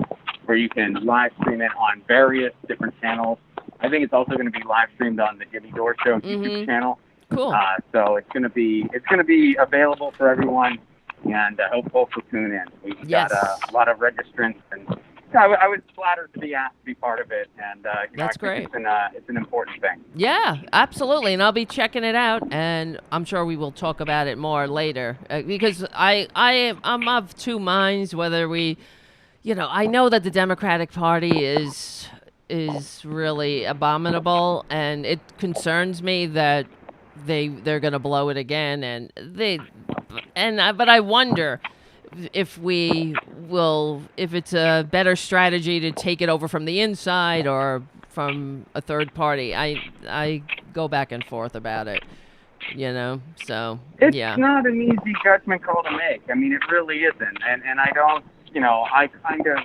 where you can live stream it on various different channels. I think it's also going to be live streamed on the Jimmy Dore Show YouTube channel.
Cool.
So it's going to be available for everyone, and I hope folks will tune in. We've got a lot of registrants, and I was flattered to be asked to be part of it, and
that's great.
It's an important thing.
Yeah, absolutely, and I'll be checking it out, and I'm sure we will talk about it more later because I'm of two minds whether we, I know that the Democratic Party is really abominable, and it concerns me that they're going to blow it again, but I wonder if it's a better strategy to take it over from the inside or from a third party. I go back and forth about it, so
it's not an easy judgment call to make. I mean, it really isn't, and I don't, I kind of,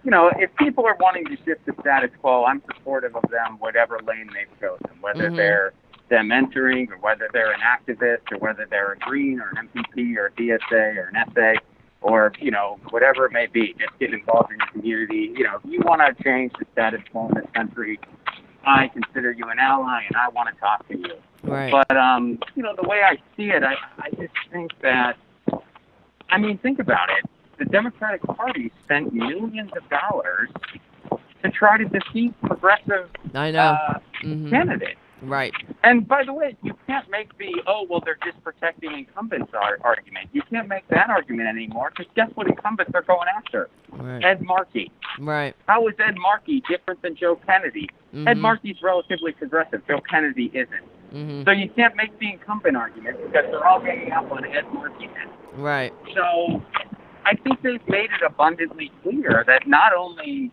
if people are wanting to shift the status quo, I'm supportive of them, whatever lane they've chosen, whether they're them entering, or whether they're an activist, or whether they're a Green, or an MPP, or a DSA, or an SA, or, whatever it may be. Just get involved in your community. If you want to change the status quo in this country, I consider you an ally, and I want to talk to you.
Right.
But, the way I see it, I just think that, think about it. The Democratic Party spent millions of dollars to try to defeat progressive candidates.
Right.
And by the way, you can't make they're just protecting incumbents argument. You can't make that argument anymore because guess what incumbents they're going after?
Right.
Ed Markey.
Right.
How is Ed Markey different than Joe Kennedy? Ed Markey's relatively progressive. Joe Kennedy isn't. So you can't make the incumbent argument because they're all hanging up on Ed Markey now.
Right.
So, I think they've made it abundantly clear that not only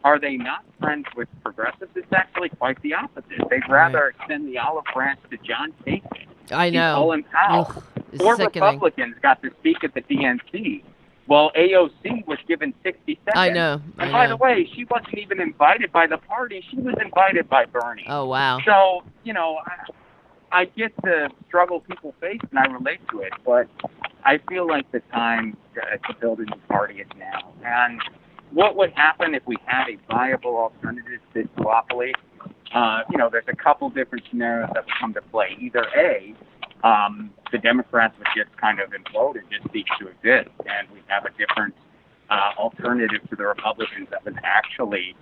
are they not friends with progressives, it's actually quite the opposite. They'd rather extend the olive branch to John Kasich
I know.
Colin Powell.
Ugh, it's
4
sickening.
Republicans got to speak at the DNC. Well, AOC was given 60 seconds.
I know.
And by the way, she wasn't even invited by the party. She was invited by Bernie.
Oh, wow.
So, you know, I get the struggle people face, and I relate to it, but I feel like the time to build a new party is now. And what would happen if we had a viable alternative to this duopoly? You know, there's a couple different scenarios that would come to play. Either A, the Democrats would just kind of implode and just cease to exist, and we'd have a different alternative to the Republicans that was actually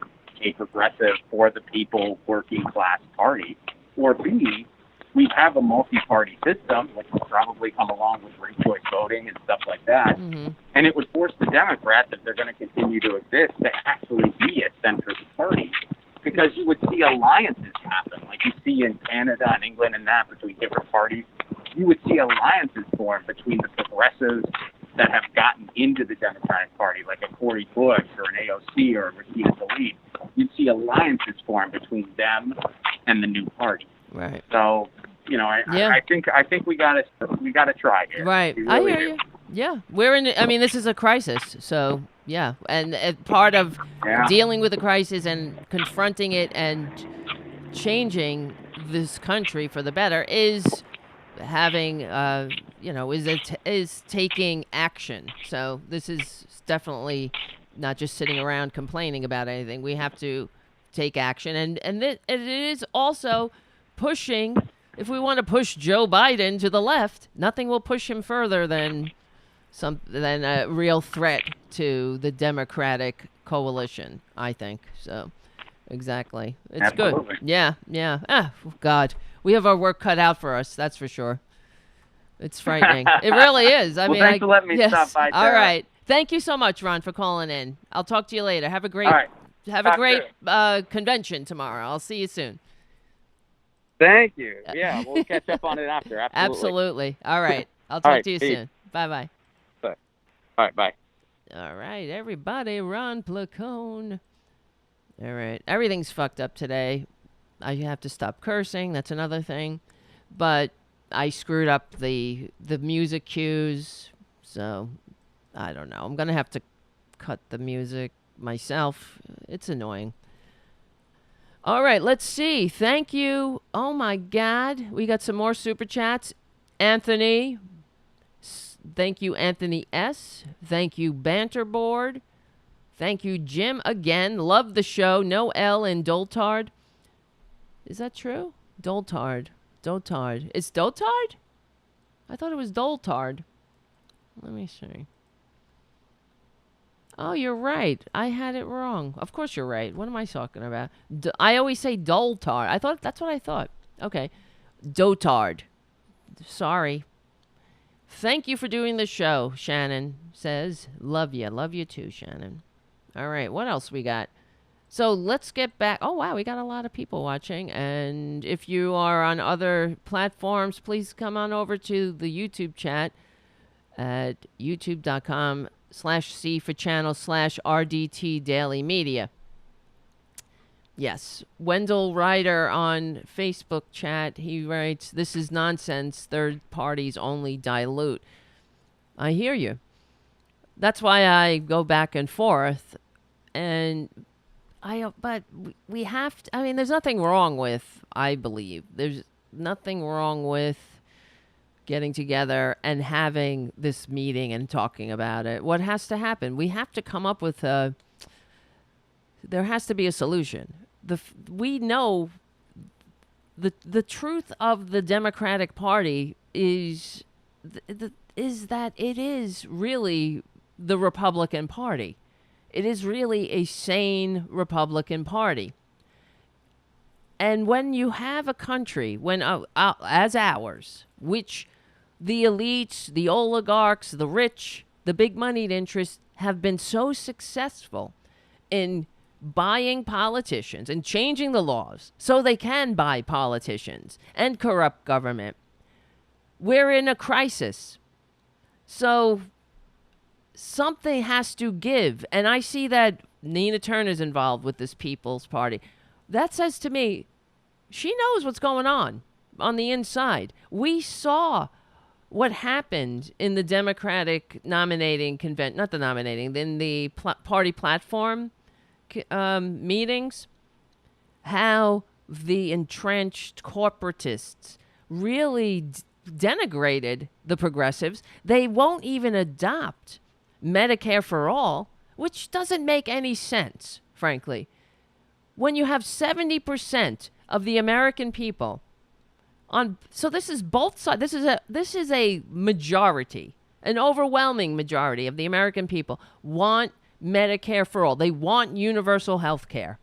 a progressive, for the people, working class party. Or B, we have a multi-party system, which will probably come along with ranked choice voting and stuff like that, and it would force the Democrats, if they're going to continue to exist, to actually be a centrist party, because you would see alliances happen, like you see in Canada and England and that, between different parties. You would see alliances form between the progressives that have gotten into the Democratic Party, like a Cory Bush or an AOC or a Rashida Tlaib. You'd see alliances form between them and the new party.
Right.
So, you know, I think we gotta try here.
Right.
We
I
really
hear
do.
you. Yeah. We're in. I mean, this is a crisis. So yeah, and part of dealing with the crisis and confronting it and changing this country for the better is having, is taking action. So this is definitely not just sitting around complaining about anything. We have to take action, and it is also pushing. If we want to push Joe Biden to the left, nothing will push him further than a real threat to the Democratic coalition, I think. So, exactly. It's
Absolutely.
good. Yeah. Ah, God. We have our work cut out for us, that's for sure. It's frightening. It really is. I mean,
thanks for letting me stop by,
All
Tara.
right. Thank you so much, Ron, for calling in. I'll talk to you later. Have a great,
All right.
convention tomorrow. I'll see you soon.
Thank you. Yeah, we'll catch up on it after.
Absolutely. All right. I'll talk to you soon. Bye-bye.
All right, bye.
All right, everybody. Ron Placone. All right. Everything's fucked up today. I have to stop cursing. That's another thing. But I screwed up the music cues. So, I don't know. I'm going to have to cut the music myself. It's annoying. All right, let's see. Thank you. Oh, my God. We got some more super chats. Anthony. Thank you, Anthony S. Thank you, Banterboard. Thank you, Jim, again. Love the show. No L in Doltard. Is that true? Doltard. It's Doltard? I thought it was Doltard. Let me see. Oh, you're right. I had it wrong. Of course you're right. What am I talking about? I always say Doltard. That's what I thought. Okay. Dotard. Sorry. Thank you for doing the show, Shannon says. Love you. Love you too, Shannon. All right. What else we got? So let's get back. Oh, wow. We got a lot of people watching. And if you are on other platforms, please come on over to the YouTube chat at youtube.com/C for channel/RDT Daily Media. Yes. Wendell Ryder on Facebook chat, he writes, "This is nonsense. Third parties only dilute." I hear you. That's why I go back and forth. But we have to, I mean, there's nothing wrong with, I believe, there's nothing wrong with getting together and having this meeting and talking about it. What has to happen? We have to come up with there has to be a solution. We know the truth of the Democratic Party is that it is really the Republican Party. It is really a sane Republican Party. And when you have a country, as ours, which the elites, the oligarchs, the rich, the big moneyed interests have been so successful in buying politicians and changing the laws so they can buy politicians and corrupt government, we're in a crisis. So something has to give. And I see that Nina Turner's involved with this People's Party. That says to me, she knows what's going on the inside. We saw what happened in the Democratic nominating convention, not the nominating, in the party platform meetings, how the entrenched corporatists really denigrated the progressives. They won't even adopt Medicare for all, which doesn't make any sense, frankly. When you have 70% of the American people so this is both sides. This is a majority, an overwhelming majority of the American people want Medicare for all. They want universal health care.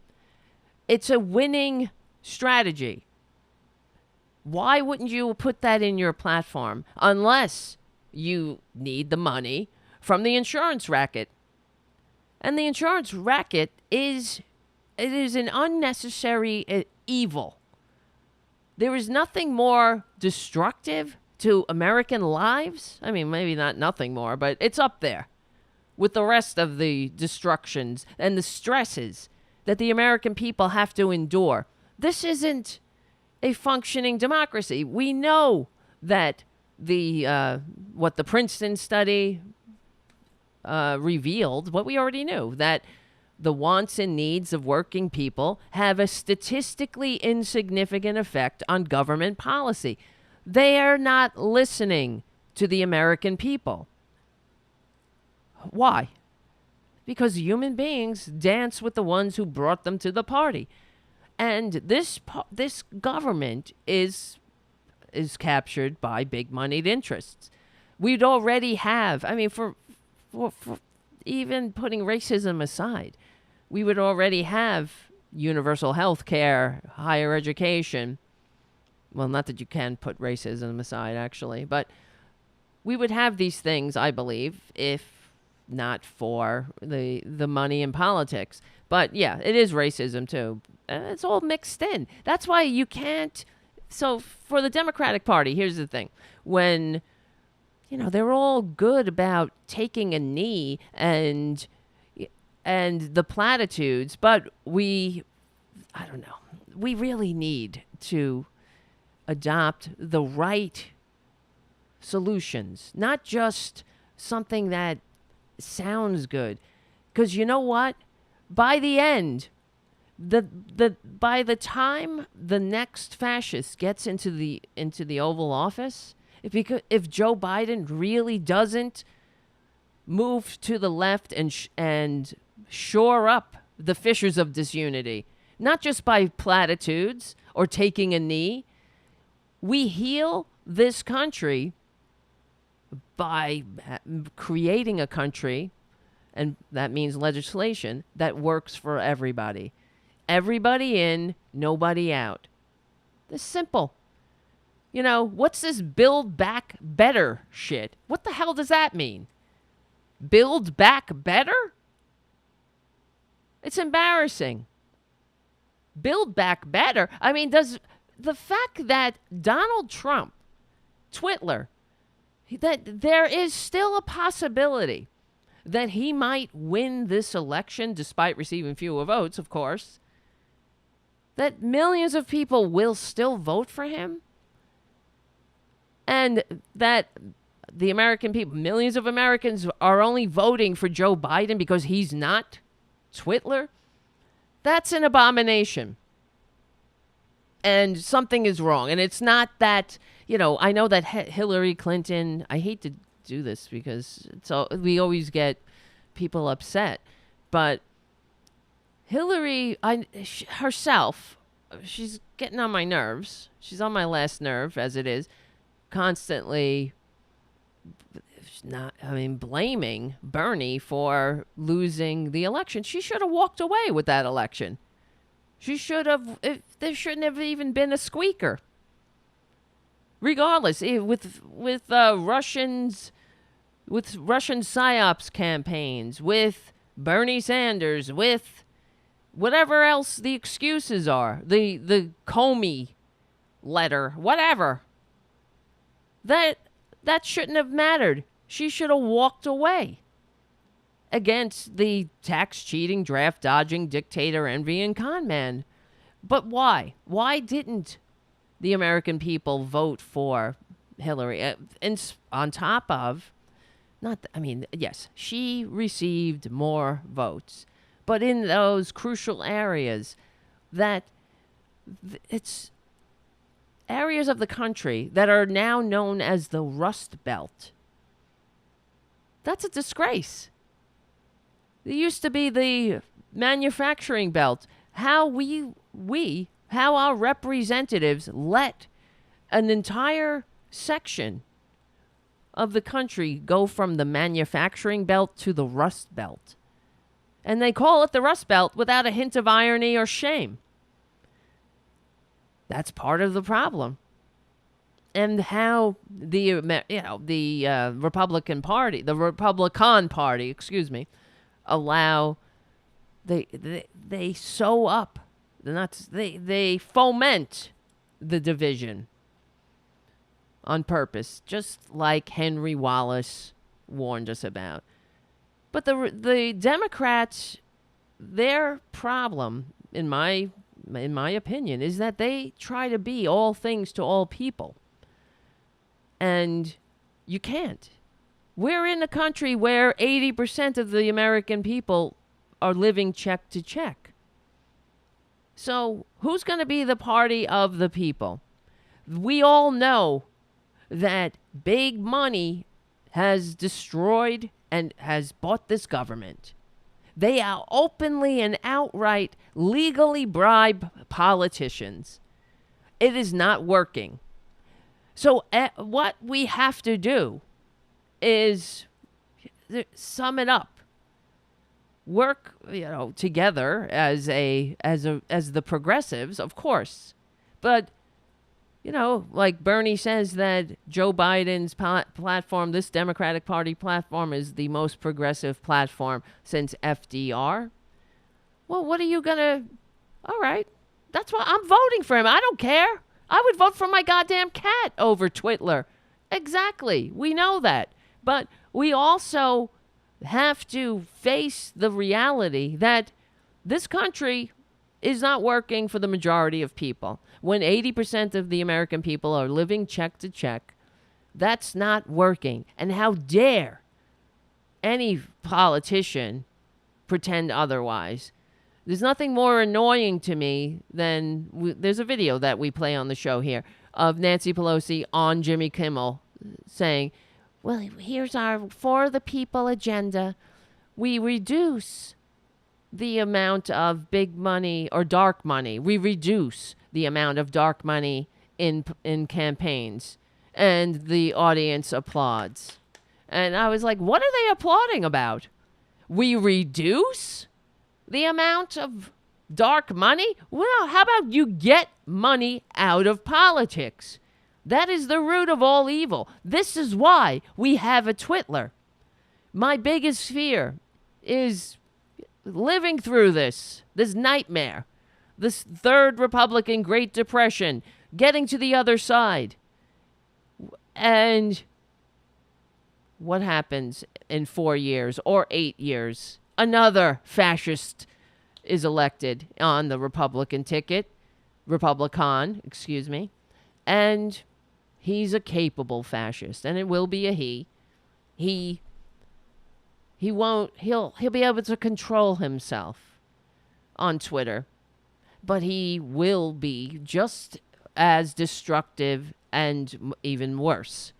It's a winning strategy. Why wouldn't you put that in your platform unless you need the money from the insurance racket? And the insurance racket is an unnecessary evil. There is nothing more destructive to American lives. I mean, maybe not nothing more, but it's up there with the rest of the destructions and the stresses that the American people have to endure. This isn't a functioning democracy. We know that what the Princeton study revealed, what we already knew, that the wants and needs of working people have a statistically insignificant effect on government policy. They are not listening to the American people. Why? Because human beings dance with the ones who brought them to the party. And this government is captured by big moneyed interests. We'd already have, I mean, for even putting racism aside, we would already have universal health care, higher education. Well, not that you can put racism aside, actually, but we would have these things, I believe, if not for the money in politics. But yeah, it is racism too. And it's all mixed in. That's why you can't. So for the Democratic Party, here's the thing. When, they're all good about taking a knee and the platitudes, but we really need to adopt the right solutions, not just something that sounds good. Because you know what? By the end, by the time the next fascist gets into the Oval Office, if Joe Biden really doesn't move to the left and shore up the fissures of disunity, not just by platitudes or taking a knee, we heal this country by creating a country, and that means legislation, that works for everybody. Everybody in, nobody out. It's simple. What's this build back better shit? What the hell does that mean? Build back better? It's embarrassing. Build back better? I mean, does the fact that Donald Trump, Twitler, that there is still a possibility that he might win this election despite receiving fewer votes, of course, that millions of people will still vote for him, and that the American people, millions of Americans, are only voting for Joe Biden because he's not Twitler, that's an abomination. And something is wrong. And it's not that, I know that Hillary Clinton, I hate to do this because we always get people upset, but Hillary herself, she's getting on my nerves. She's on my last nerve, as it is, constantly blaming Bernie for losing the election. She should have walked away with that election. She should have. There shouldn't have even been a squeaker. Regardless, with Russians, with Russian psyops campaigns, with Bernie Sanders, with whatever else the excuses are, the Comey letter, whatever. That shouldn't have mattered. She should have walked away. against the tax cheating, draft dodging, dictator envying con man. But why? Why didn't the American people vote for Hillary? And on top of, yes, she received more votes, but in those crucial areas that it's areas of the country that are now known as the Rust Belt. That's a disgrace. It used to be the manufacturing belt. How how our representatives let an entire section of the country go from the manufacturing belt to the Rust Belt. And they call it the Rust Belt without a hint of irony or shame. That's part of the problem. And how the Republican Party, the RepubliCON Party, allow they sew up, they foment the division on purpose, just like Henry Wallace warned us about. But the Democrats, their problem, in my opinion, is that they try to be all things to all people. And you can't. We're in a country where 80% of the American people are living check to check. So who's going to be the party of the people? We all know that big money has destroyed and has bought this government. They are openly and outright legally bribe politicians. It is not working. So what we have to do is sum it up. Work, together as the progressives, of course. But like Bernie says that Joe Biden's platform, this Democratic Party platform, is the most progressive platform since FDR. Well, what are you going to... All right. That's why I'm voting for him. I don't care. I would vote for my goddamn cat over Twitler. Exactly. We know that. But we also have to face the reality that this country is not working for the majority of people. When 80% of the American people are living check to check, that's not working. And how dare any politician pretend otherwise? There's nothing more annoying to me than there's a video that we play on the show here of Nancy Pelosi on Jimmy Kimmel saying, well, here's our for the people agenda. We reduce the amount of big money or dark money. We reduce the amount of dark money in campaigns. And the audience applauds. And I was like, what are they applauding about? We reduce the amount of dark money? Well, how about you get money out of politics? That is the root of all evil. This is why we have a Twitler. My biggest fear is living through this nightmare, this third Republican Great Depression, getting to the other side. And what happens in 4 years or 8 years? Another fascist is elected on the Republican ticket, RepubliCON, and he's a capable fascist, and it will be a he. He won't, he'll be able to control himself on Twitter, but he will be just as destructive and even worse,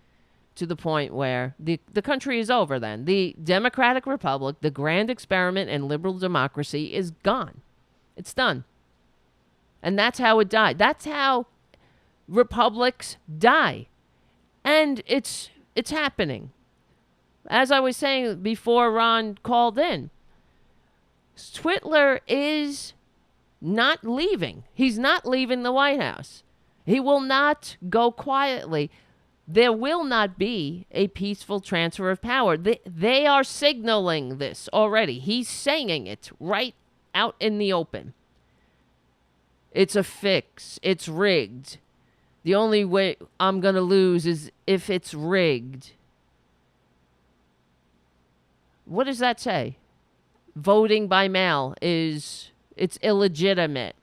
to the point where the country is over then. The Democratic Republic, the grand experiment in liberal democracy, is gone. It's done. And that's how it died. That's how republics die. And it's happening. As I was saying before Ron called in, Twitler is not leaving. He's not leaving the White House. He will not go quietly. There will not be a peaceful transfer of power. They are signaling this already. He's saying it right out in the open. It's a fix. It's rigged. The only way I'm going to lose is if it's rigged. What does that say? voting by mail it's illegitimate.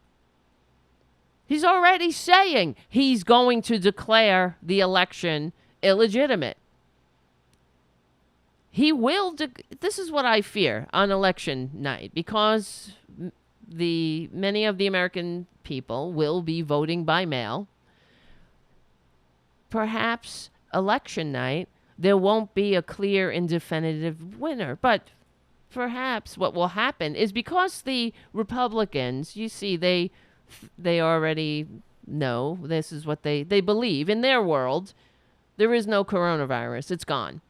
He's already saying he's going to declare the election illegitimate. He will. This is what I fear on election night, because many of the American people will be voting by mail. Perhaps election night there won't be a clear and definitive winner, but perhaps what will happen is, because the Republicans, you see, they already know this is what they believe in their world. There is no coronavirus. It's gone.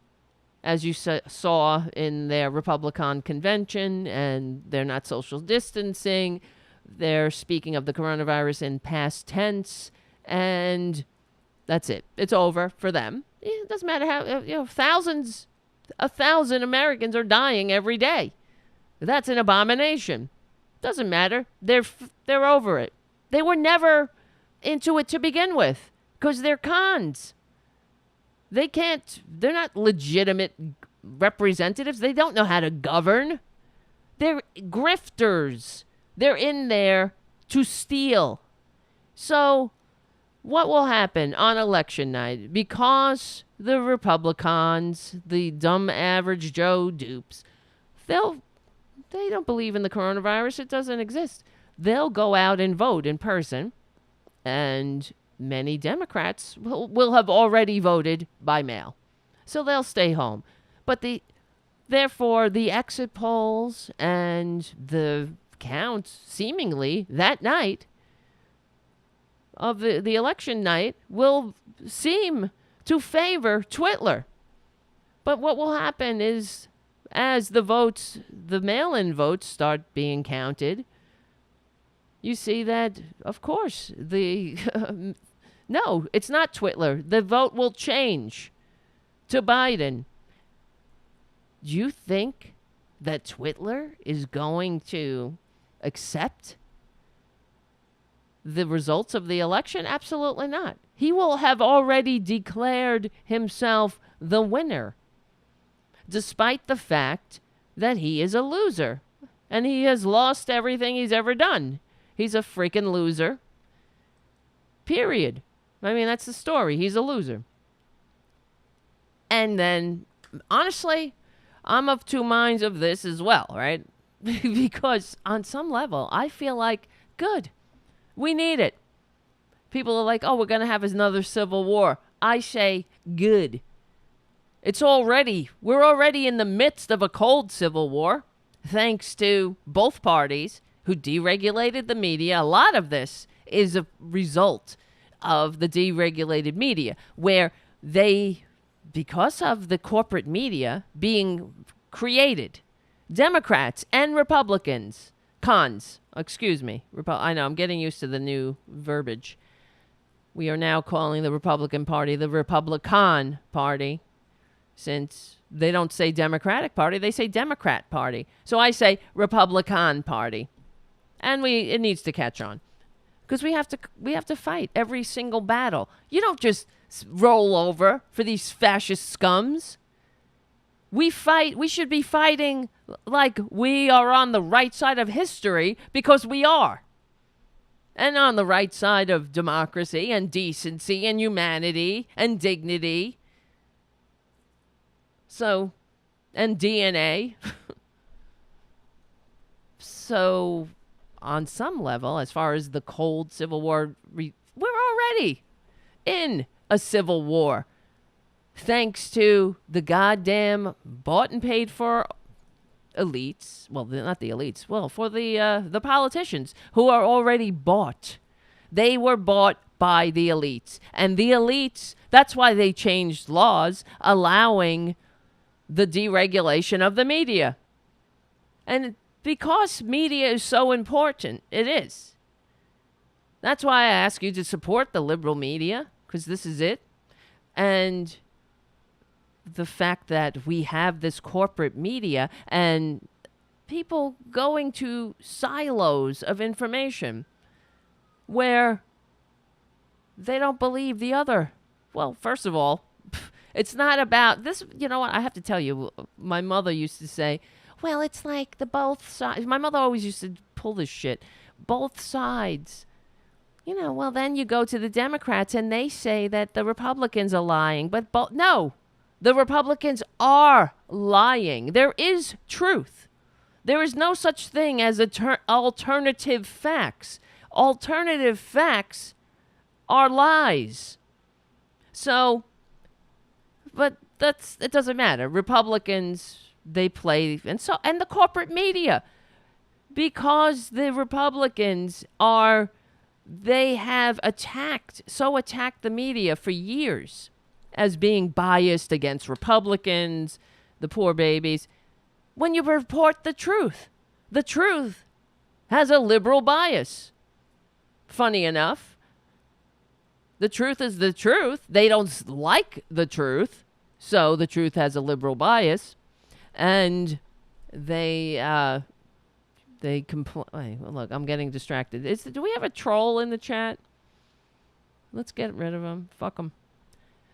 As you saw in their RepubliCON convention, and they're not social distancing. They're speaking of the coronavirus in past tense, and that's it. It's over for them. It doesn't matter how, 1,000 Americans are dying every day. That's an abomination. Doesn't matter. They're over it. They were never into it to begin with, because they're cons. They're not legitimate representatives. They don't know how to govern. They're grifters. They're in there to steal. So what will happen on election night? Because the RepubliCONs, the dumb average Joe dupes, they don't believe in the coronavirus. It doesn't exist. They'll go out and vote in person, and many Democrats will have already voted by mail. So they'll stay home. But therefore, the exit polls and the counts, seemingly, that night of the election night will seem to favor Twitler. But what will happen is, as the mail-in votes start being counted, you see that, of course, no, it's not Twitler. The vote will change to Biden. Do you think that Twitler is going to accept the results of the election? Absolutely not. He will have already declared himself the winner, despite the fact that he is a loser and he has lost everything he's ever done. He's a freaking loser. Period. I mean, that's the story. He's a loser. And then, honestly, I'm of two minds of this as well, right? Because on some level, I feel like, good. We need it. People are like, oh, we're going to have another civil war. I say, good. We're already in the midst of a cold civil war, thanks to both parties who deregulated the media. A lot of this is a result of the deregulated media, where because of the corporate media being created, Democrats and Republicans, I know, I'm getting used to the new verbiage. We are now calling the Republican Party the RepubliCON Party, since they don't say Democratic Party, they say Democrat Party. So I say RepubliCON Party. And it needs to catch on. Because we have to fight every single battle. You don't just roll over for these fascist scums. We should be fighting like we are on the right side of history, because we are. And on the right side of democracy and decency and humanity and dignity. So, and DNA. So, on some level, as far as the cold Civil War, we're already in a civil war, thanks to the goddamn bought and paid for elites. Well, not the elites. Well, for the politicians who are already bought. They were bought by the elites. And the elites, that's why they changed laws allowing the deregulation of the media. And because media is so important, it is. That's why I ask you to support the liberal media, because this is it. And the fact that we have this corporate media and people going to silos of information where they don't believe the other. Well, first of all, it's not about this. You know what? I have to tell you, my mother used to say, well, it's like the both sides. My mother always used to pull this shit. Both sides. Well, then you go to the Democrats and they say that the Republicans are lying. But no, the Republicans are lying. There is truth. There is no such thing as alternative facts. Alternative facts are lies. So, but it doesn't matter. Republicans, they play, and the corporate media, because the Republicans they have attacked the media for years as being biased against Republicans, the poor babies. When you report the truth has a liberal bias. Funny enough, the truth is the truth. They don't like the truth, so the truth has a liberal bias, and they complain. Well, look, I'm getting distracted. Do we have a troll in the chat? Let's get rid of him. Fuck him.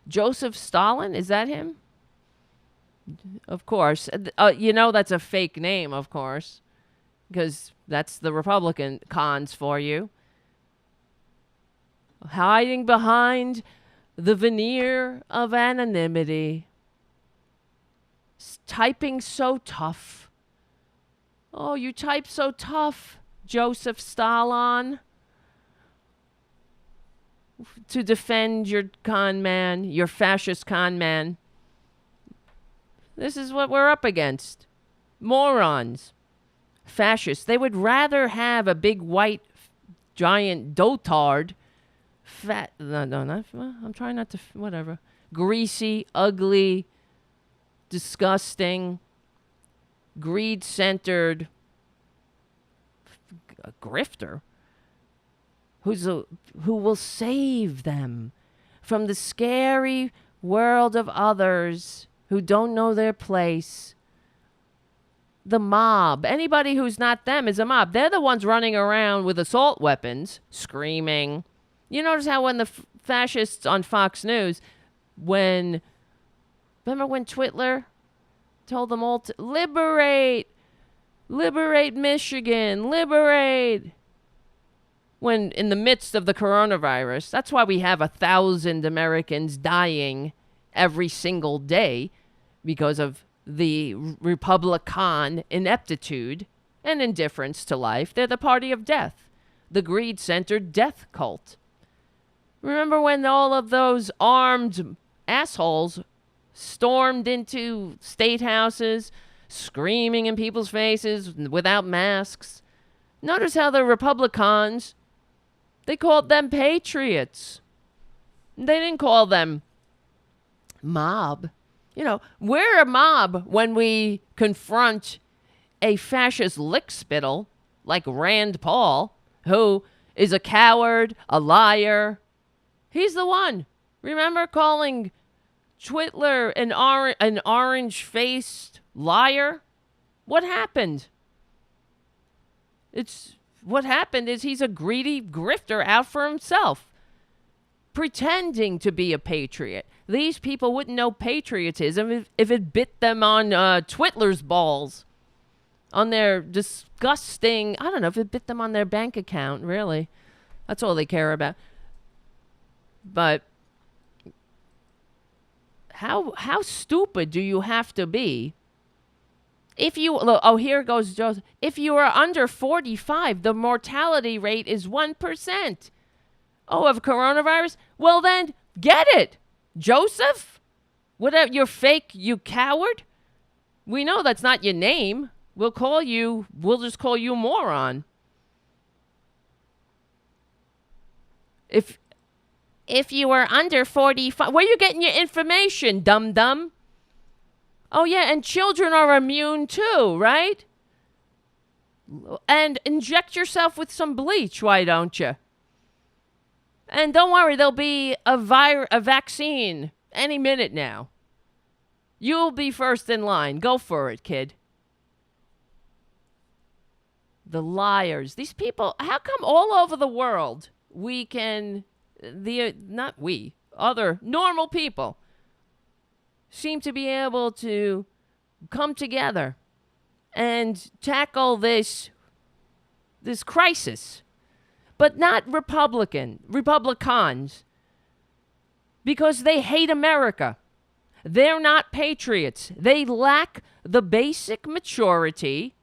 Joseph Stalin, is that him? Of course. That's a fake name, of course, because that's the Republican cons for you. Hiding behind the veneer of anonymity. Typing so tough. Oh, you type so tough, Joseph Stalin, to defend your con man, your fascist con man. This is what we're up against. Morons. Fascists. They would rather have a big white giant dotard. I'm trying not to, whatever. Greasy, ugly, disgusting, greed-centered grifter who will save them from the scary world of others who don't know their place. The mob. Anybody who's not them is a mob. They're the ones running around with assault weapons, screaming. You notice how when the fascists on Fox News, remember when Twitler told them all to liberate Michigan, liberate. When in the midst of the coronavirus, that's why we have 1,000 Americans dying every single day because of the RepubliCON ineptitude and indifference to life. They're the party of death, the greed-centered death cult. Remember when all of those armed assholes stormed into state houses, screaming in people's faces without masks? Notice how the RepubliCONs, they called them patriots. They didn't call them mob. We're a mob when we confront a fascist lickspittle like Rand Paul, who is a coward, a liar. He's the one. Remember calling Twitler an orange-faced liar? What happened? What happened is he's a greedy grifter out for himself, pretending to be a patriot. These people wouldn't know patriotism if it bit them on Twitler's balls, on their disgusting, I don't know, if it bit them on their bank account, really. That's all they care about. But how stupid do you have to be? Here goes Joseph. If you are under 45, the mortality rate is 1%. Oh, of coronavirus? Well, then get it, Joseph. Whatever, you're fake, you coward. We know that's not your name. We'll just call you moron. If you are under 45, where are you getting your information, dum-dum? Oh, yeah, and children are immune too, right? And inject yourself with some bleach, why don't you? And don't worry, there'll be a vaccine any minute now. You'll be first in line. Go for it, kid. The liars. These people, how come all over the world other normal people seem to be able to come together and tackle this crisis, but not RepubliCONs, because they hate America. They're not patriots. They lack the basic maturity,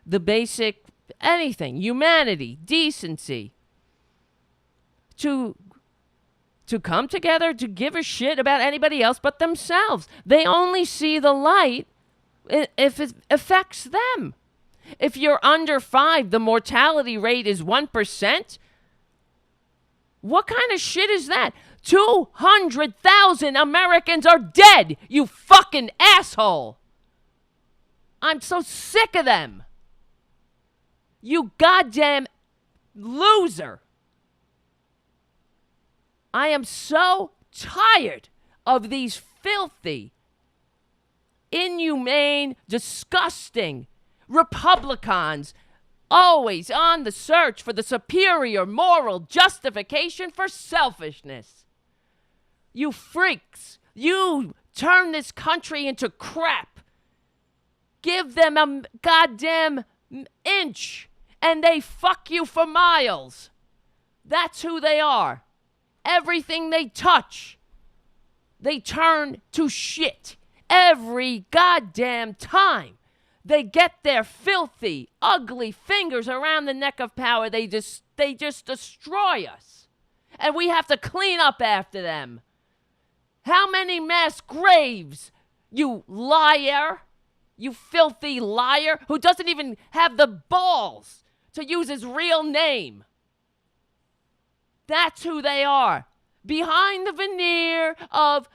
the basic anything, humanity, decency, to come together to give a shit about anybody else but themselves. They only see the light if it affects them. If you're under 5, the mortality rate is 1%. What kind of shit is that? 200,000 Americans are dead, you fucking asshole. I'm so sick of them. You goddamn loser. I am so tired of these filthy, inhumane, disgusting RepubliCONs always on the search for the superior moral justification for selfishness. You freaks, you turn this country into crap. Give them a goddamn inch and they fuck you for miles. That's who they are. Everything they touch, they turn to shit. Every goddamn time they get their filthy, ugly fingers around the neck of power, they just destroy us. And we have to clean up after them. How many mass graves, you liar, you filthy liar, who doesn't even have the balls to use his real name? That's who they are. Behind the veneer of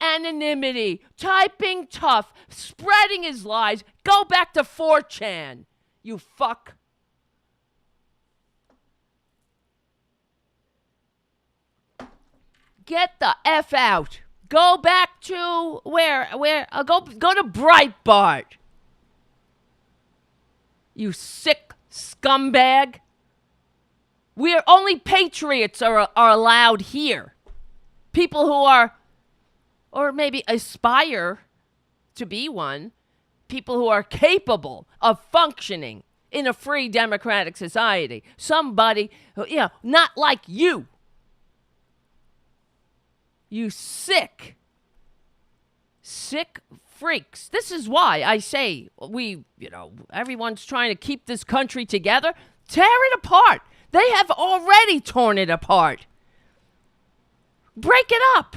anonymity, typing tough, spreading his lies. Go back to 4chan, you fuck. Get the F out. Go back to where? Go to Breitbart. You sick scumbag. We're only patriots are allowed here. People who are, or maybe aspire to be one, people who are capable of functioning in a free democratic society. Somebody who, not like you. You sick freaks. This is why I say everyone's trying to keep this country together. Tear it apart. They have already torn it apart. Break it up.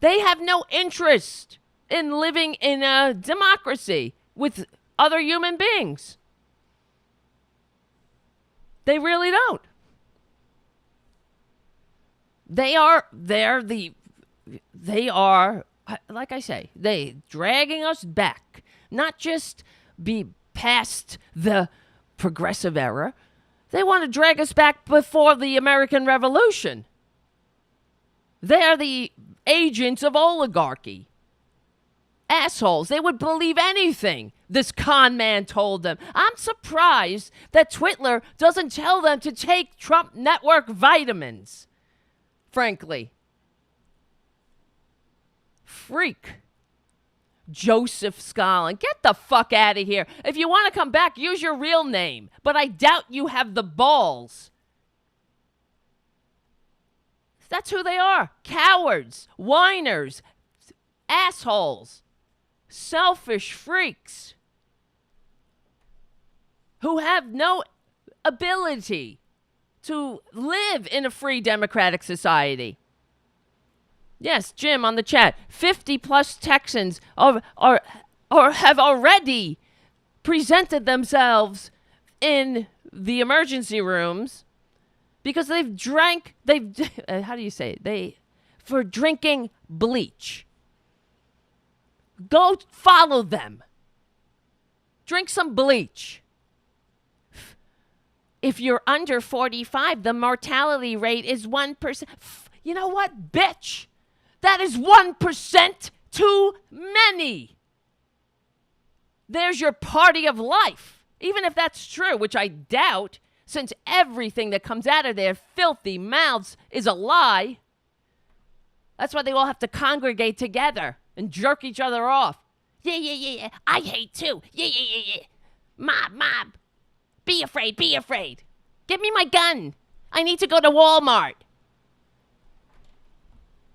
They have no interest in living in a democracy with other human beings. They really don't. They are, like I say, they dragging us back. Not just be past the progressive era. They want to drag us back before the American Revolution. They are the agents of oligarchy. Assholes. They would believe anything this con man told them. I'm surprised that Twitler doesn't tell them to take Trump Network vitamins. Frankly. Freak. Joseph Stalin. Get the fuck out of here. If you want to come back, use your real name. But I doubt you have the balls. That's who they are. Cowards. Whiners. Assholes. Selfish freaks. Who have no ability to live in a free democratic society. Yes, Jim on the chat. 50 plus Texans have already presented themselves in the emergency rooms because they've how do you say it? For drinking bleach. Go follow them. Drink some bleach. If you're under 45, the mortality rate is 1%. You know what, bitch? That is 1% too many. There's your party of life. Even if that's true, which I doubt, since everything that comes out of their filthy mouths is a lie. That's why they all have to congregate together and jerk each other off. Yeah, yeah, yeah, yeah. I hate too. Yeah, yeah, yeah, yeah. Mob. Be afraid, be afraid. Give me my gun. I need to go to Walmart.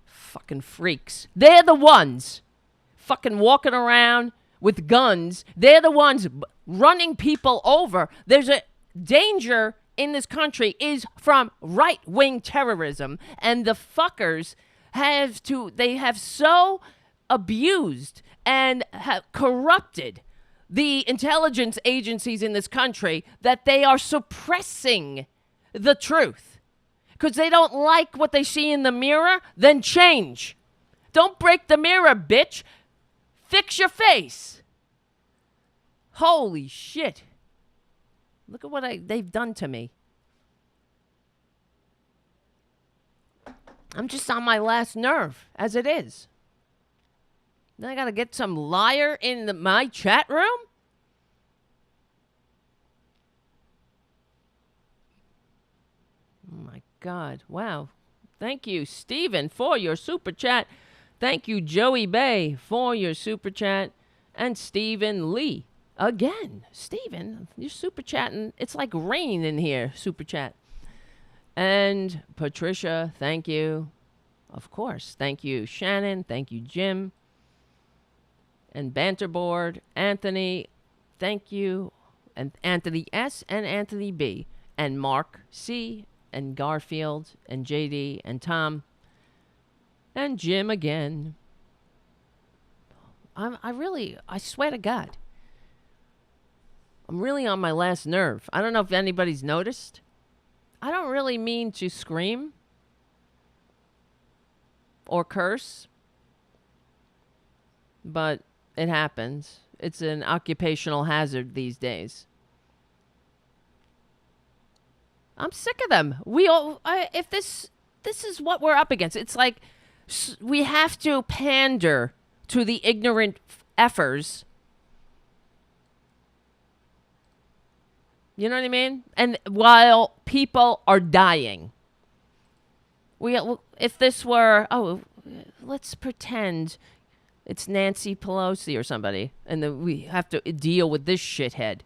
Fucking freaks. They're the ones fucking walking around with guns. They're the ones running people over. There's a danger in this country is from right-wing terrorism. And the fuckers they have so abused and have corrupted the intelligence agencies in this country that they are suppressing the truth. Because they don't like what they see in the mirror, then change. Don't break the mirror, bitch. Fix your face. Holy shit. Look at what they've done to me. I'm just on my last nerve, as it is. Then I gotta get some liar in my chat room? Oh my God. Wow. Thank you, Steven, for your super chat. Thank you, Joey Bay, for your super chat. And Stephen Lee. Again, Stephen, you're super chatting. It's like rain in here, super chat. And Patricia, thank you. Of course. Thank you, Shannon. Thank you, Jim. And Banterboard, Anthony, thank you. And Anthony S. and Anthony B. And Mark C. and Garfield and JD and Tom. And Jim again. I swear to God. I'm really on my last nerve. I don't know if anybody's noticed. I don't really mean to scream or curse, but it happens. It's an occupational hazard these days. I'm sick of them. If this is what we're up against. It's like we have to pander to the ignorant effers. You know what I mean? And while people are dying. If this were, let's pretend it's Nancy Pelosi or somebody, and then we have to deal with this shithead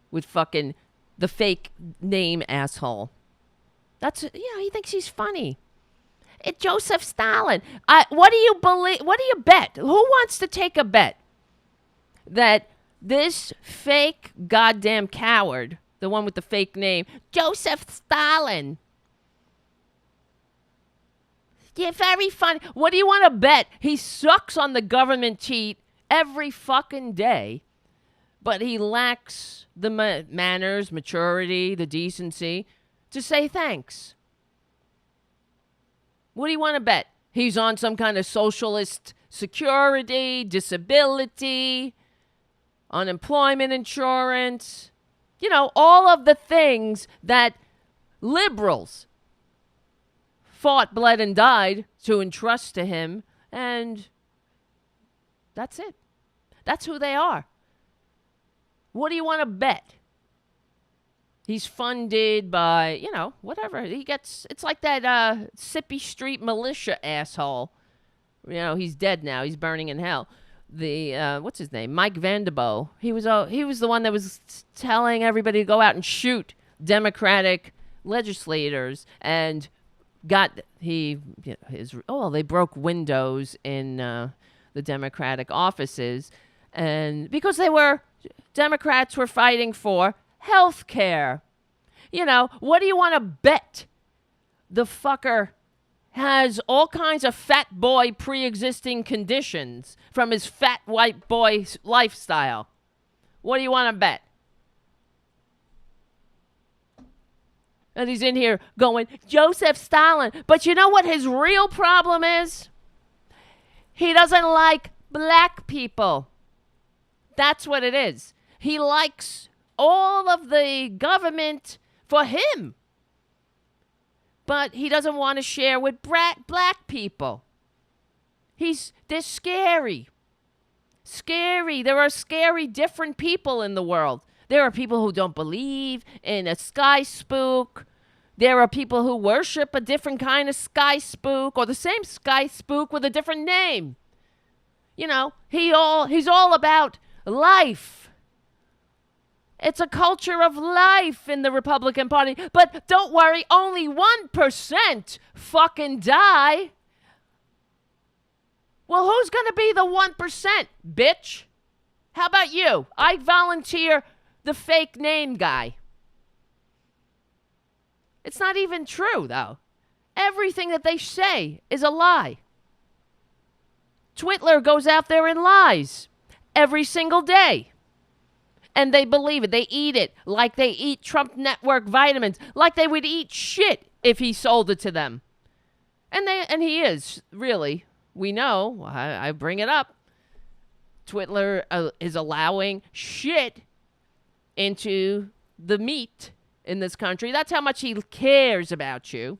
with fucking the fake name asshole. He thinks he's funny. It's Joseph Stalin. What do you believe? What do you bet? Who wants to take a bet that this fake goddamn coward, the one with the fake name, Joseph Stalin? Yeah, very funny. What do you want to bet? He sucks on the government teat every fucking day, but he lacks the manners, maturity, the decency to say thanks. What do you want to bet? He's on some kind of socialist security, disability, unemployment insurance. You know, all of the things that liberals fought, bled, and died to entrust to him. And that's it. That's who they are. What do you want to bet? He's funded by, whatever. It's like that Sippy Street militia asshole. He's dead now. He's burning in hell. What's his name? Mike Vanderboe. He was the one that was telling everybody to go out and shoot Democratic legislators, and they broke windows in the Democratic offices, and because Democrats were fighting for health care. What do you want to bet? The fucker has all kinds of fat boy pre-existing conditions from his fat white boy lifestyle. What do you want to bet? And he's in here going, Joseph Stalin. But you know what his real problem is? He doesn't like black people. That's what it is. He likes all of the government for him. But he doesn't want to share with black people. They're scary. Scary. There are scary different people in the world. There are people who don't believe in a sky spook. There are people who worship a different kind of sky spook, or the same sky spook with a different name. You know, he's all about life. It's a culture of life in the Republican Party. But don't worry, only 1% fucking die. Well, who's going to be the 1%, bitch? How about you? I volunteer the fake name guy. It's not even true, though. Everything that they say is a lie. Twitler goes out there and lies every single day. And they believe it. They eat it like they eat Trump Network vitamins, like they would eat shit if he sold it to them. And he is, really. We know, I bring it up. Twitler is allowing shit into the meat in this country. That's how much he cares about you.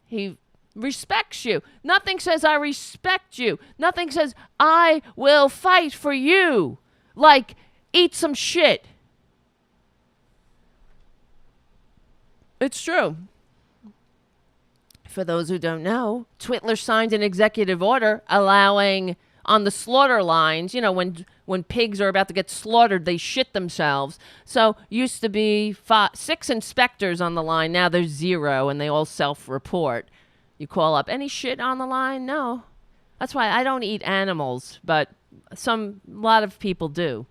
He respects you. Nothing says I respect you. Nothing says I will fight for you. Like, eat some shit. It's true. For those who don't know, Twitler signed an executive order allowing on the slaughter lines, you know, when pigs are about to get slaughtered, they shit themselves. So used to be 6 inspectors on the line. Now there's 0, and they all self-report. You call up, any shit on the line? No. That's why I don't eat animals, but a lot of people do.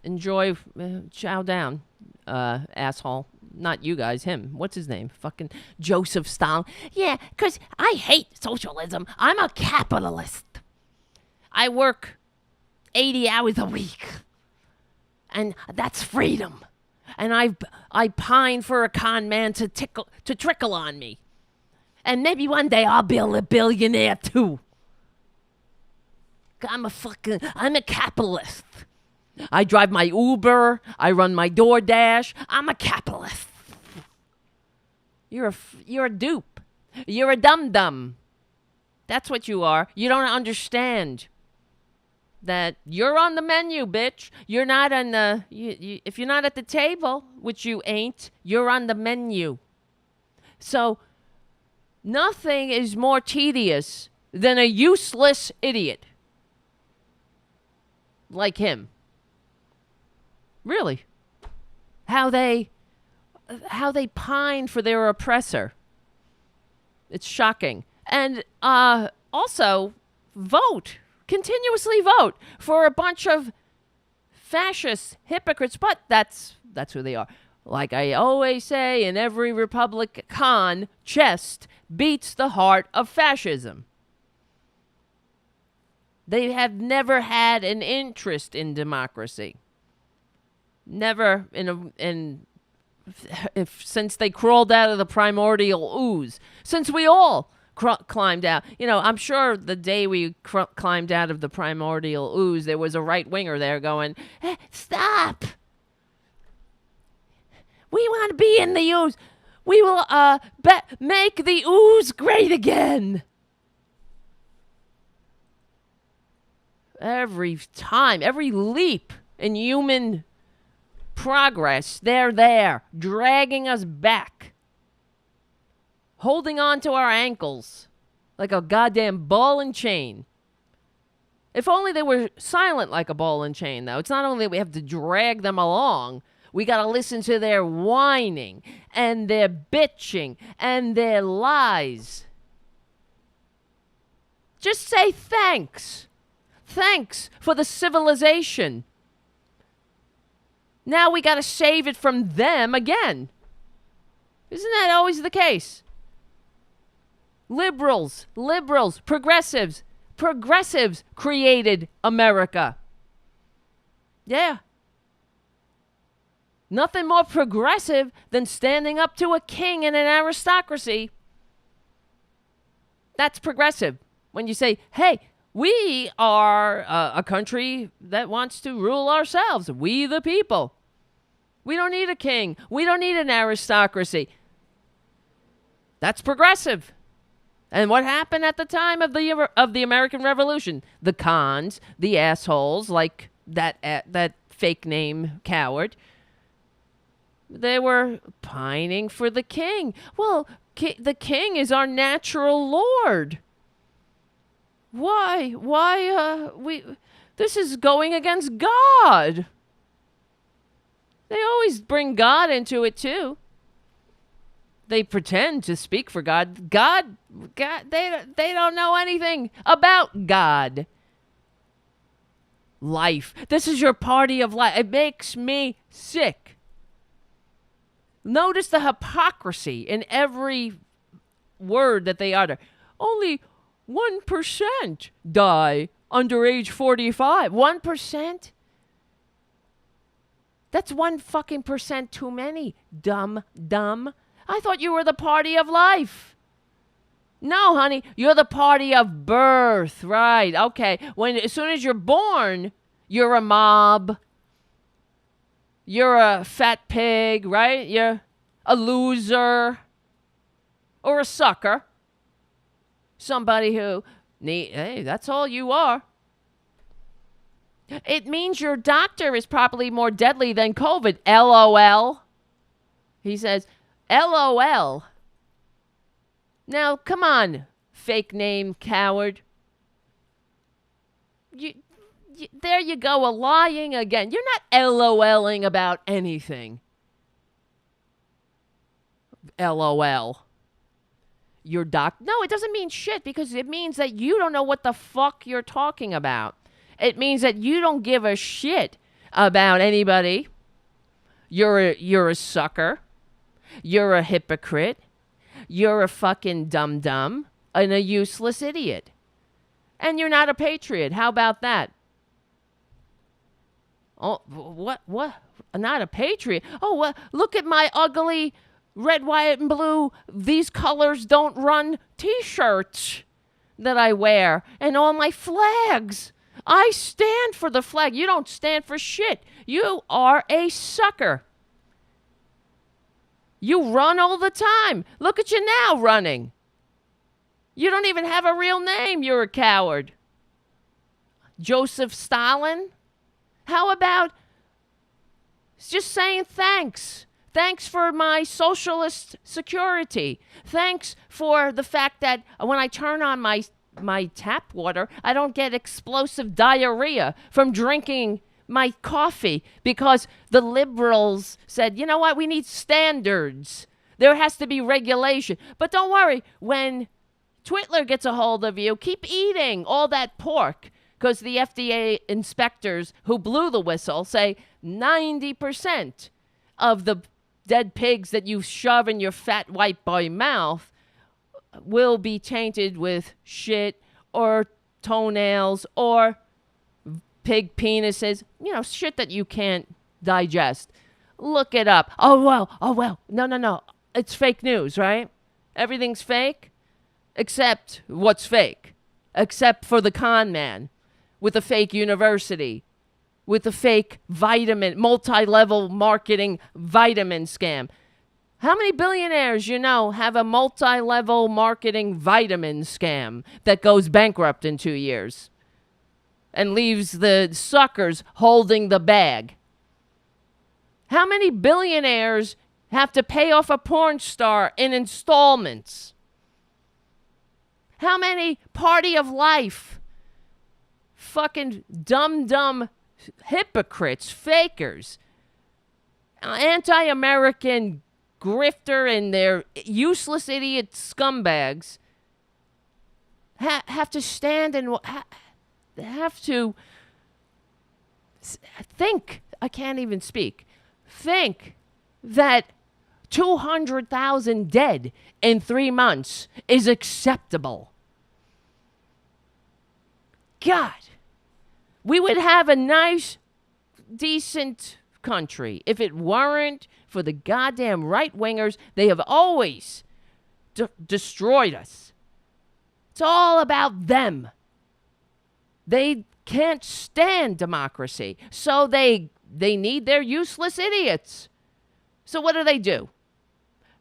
Enjoy, chow down, asshole. Not you guys, him. What's his name? Fucking Joseph Stalin. Yeah, because I hate socialism. I'm a capitalist. I work 80 hours a week. And that's freedom. And I pine for a con man to trickle on me. And maybe one day I'll be a billionaire too. I'm a capitalist. I drive my Uber. I run my DoorDash. I'm a capitalist. You're a dupe. You're a dum-dum. That's what you are. You don't understand that you're on the menu, bitch. You're not on the... if you're not at the table, which you ain't, you're on the menu. So nothing is more tedious than a useless idiot like him. Really. How they pine for their oppressor. It's shocking. And also continuously vote for a bunch of fascist hypocrites, but that's who they are. Like I always say, in every RepubliCON, chest beats the heart of fascism. They have never had an interest in democracy. Never since they crawled out of the primordial ooze. Since we all climbed out. You know, I'm sure the day we climbed out of the primordial ooze, there was a right-winger there going, hey, stop! We want to be in the ooze. We will make the ooze great again. Every time, every leap in human progress, they're there, dragging us back, holding on to our ankles like a goddamn ball and chain. If only they were silent like a ball and chain, though. It's not only that we have to drag them along, we got to listen to their whining and their bitching and their lies. Just say thanks. Thanks for the civilization. Now we got to save it from them again. Isn't that always the case? Liberals, progressives created America. Yeah. Nothing more progressive than standing up to a king and an aristocracy. That's progressive. When you say, hey, we are a country that wants to rule ourselves. We the people. We don't need a king. We don't need an aristocracy. That's progressive. And what happened at the time of the American Revolution? The cons, the assholes like that fake name coward, They were pining for the king. Well, the king is our natural lord. Why? This is going against God. They always bring God into it too. They pretend to speak for God. God, they don't know anything about God. Life. This is your party of life. It makes me sick. Notice the hypocrisy in every word that they utter. Only 1% die under age 45. 1%? That's 1 fucking percent too many. Dumb. I thought you were the party of life. No, honey, you're the party of birth. Right. Okay. As soon as you're born, you're a mob. You're a fat pig, right? You're a loser or a sucker. Somebody who hey, that's all you are. It means your doctor is probably more deadly than COVID. LOL. He says, LOL. Now, come on, fake name coward. There you go, lying again. You're not LOLing about anything. LOL. Your No, it doesn't mean shit because it means that you don't know what the fuck you're talking about. It means that you don't give a shit about anybody. You're a sucker. You're a hypocrite. You're a fucking dum-dum and a useless idiot. And you're not a patriot. How about that? Oh, what? Not a patriot? Oh, well, look at my ugly red, white, and blue, these colors don't run t-shirts that I wear and all my flags. I stand for the flag. You don't stand for shit. You are a sucker. You run all the time. Look at you now running. You don't even have a real name. You're a coward. Joseph Stalin? How about just saying thanks? Thanks for my socialist security. Thanks for the fact that when I turn on my tap water, I don't get explosive diarrhea from drinking my coffee because the liberals said, you know what, we need standards. There has to be regulation. But don't worry, when Twitler gets a hold of you, keep eating all that pork because the FDA inspectors who blew the whistle say 90% of the dead pigs that you shove in your fat white boy mouth will be tainted with shit or toenails or pig penises, shit that you can't digest. Look it up. Oh, well. No. It's fake news, right? Everything's fake except what's fake. Except for the con man with a fake university, with a fake multi-level marketing vitamin scam. How many billionaires have a multi-level marketing vitamin scam that goes bankrupt in 2 years and leaves the suckers holding the bag? How many billionaires have to pay off a porn star in installments? How many party of life, fucking dumb hypocrites, fakers, anti-American grifter and their useless idiot scumbags have to stand and have to think, I can't even speak, think that 200,000 dead in 3 months is acceptable. God, we would have a nice, decent country if it weren't for the goddamn right-wingers. They have always destroyed us. It's all about them. They can't stand democracy, so they need their useless idiots. So what do?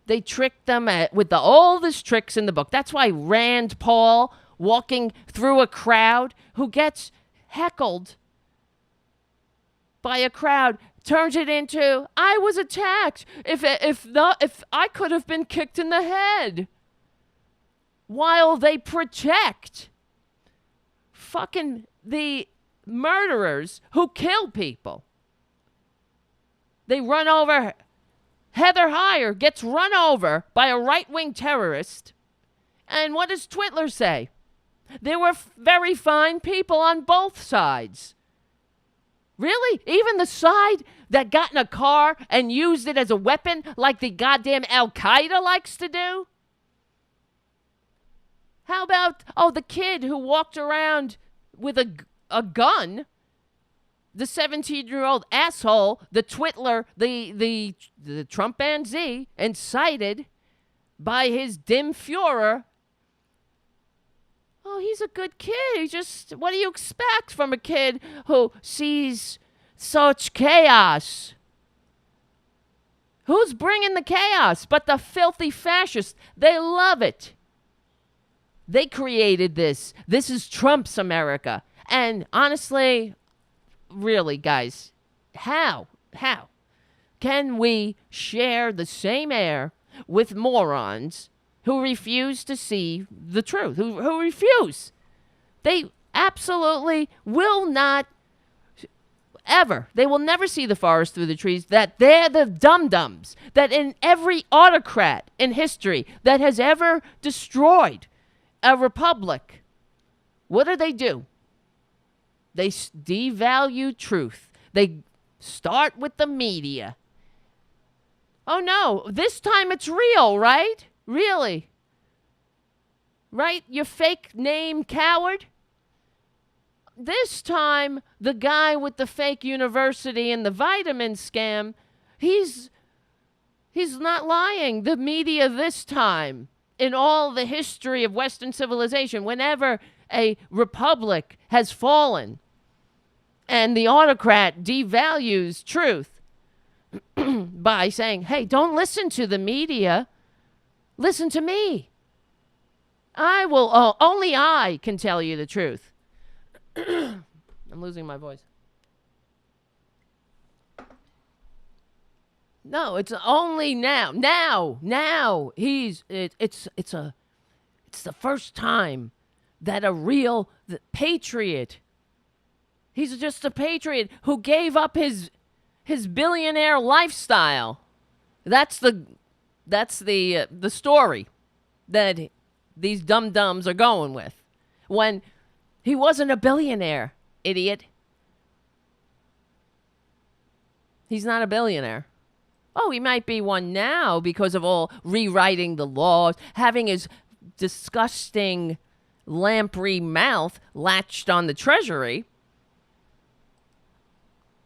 They trick them with all these tricks in the book. That's why Rand Paul, walking through a crowd who gets heckled by a crowd, turns it into, I was attacked. If I could have been kicked in the head. While they protect fucking the murderers who kill people. They run over. Heather Heyer gets run over by a right-wing terrorist. And what does Twitler say? There were very fine people on both sides. Really? Even the side that got in a car and used it as a weapon like the goddamn Al-Qaeda likes to do? How about, the kid who walked around with a gun, the 17-year-old asshole, the Twitler, the Trumpanzee, incited by his dim Fuhrer. Oh, he's a good kid. What do you expect from a kid who sees such chaos? Who's bringing the chaos but the filthy fascists? They love it. They created this. This is Trump's America. And honestly, really, guys, how can we share the same air with morons who refuse to see the truth, who refuse? They absolutely will not ever. They will never see the forest through the trees, that they're the dum-dums, that in every autocrat in history that has ever destroyed a republic, what do? They devalue truth. They start with the media. Oh no, this time it's real, right? Really? Right? You fake name coward? This time, the guy with the fake university and the vitamin scam, he's not lying. The media this time, in all the history of Western civilization, whenever a republic has fallen and the autocrat devalues truth by saying, hey, don't listen to the media, listen to me. Only I can tell you the truth. I'm losing my voice. No, it's only now. Now it's the first time that a real patriot, he's just a patriot who gave up his billionaire lifestyle. That's the story that these dum-dums are going with. When he wasn't a billionaire, idiot. He's not a billionaire. Oh, he might be one now because of all rewriting the laws, having his disgusting lamprey mouth latched on the treasury.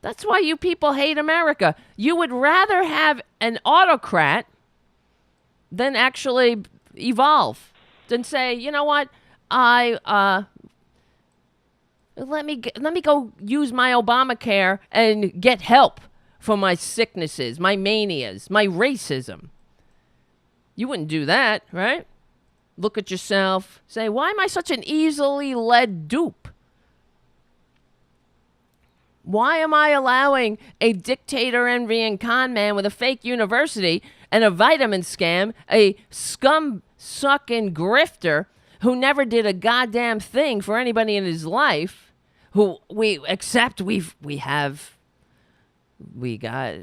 That's why you people hate America. You would rather have an autocrat than actually evolve, than say, you know what, let me go use my Obamacare and get help for my sicknesses, my manias, my racism. You wouldn't do that, right? Look at yourself, say, why am I such an easily led dupe? Why am I allowing a dictator envying con man with a fake university and a vitamin scam, a scum sucking grifter who never did a goddamn thing for anybody in his life, who we got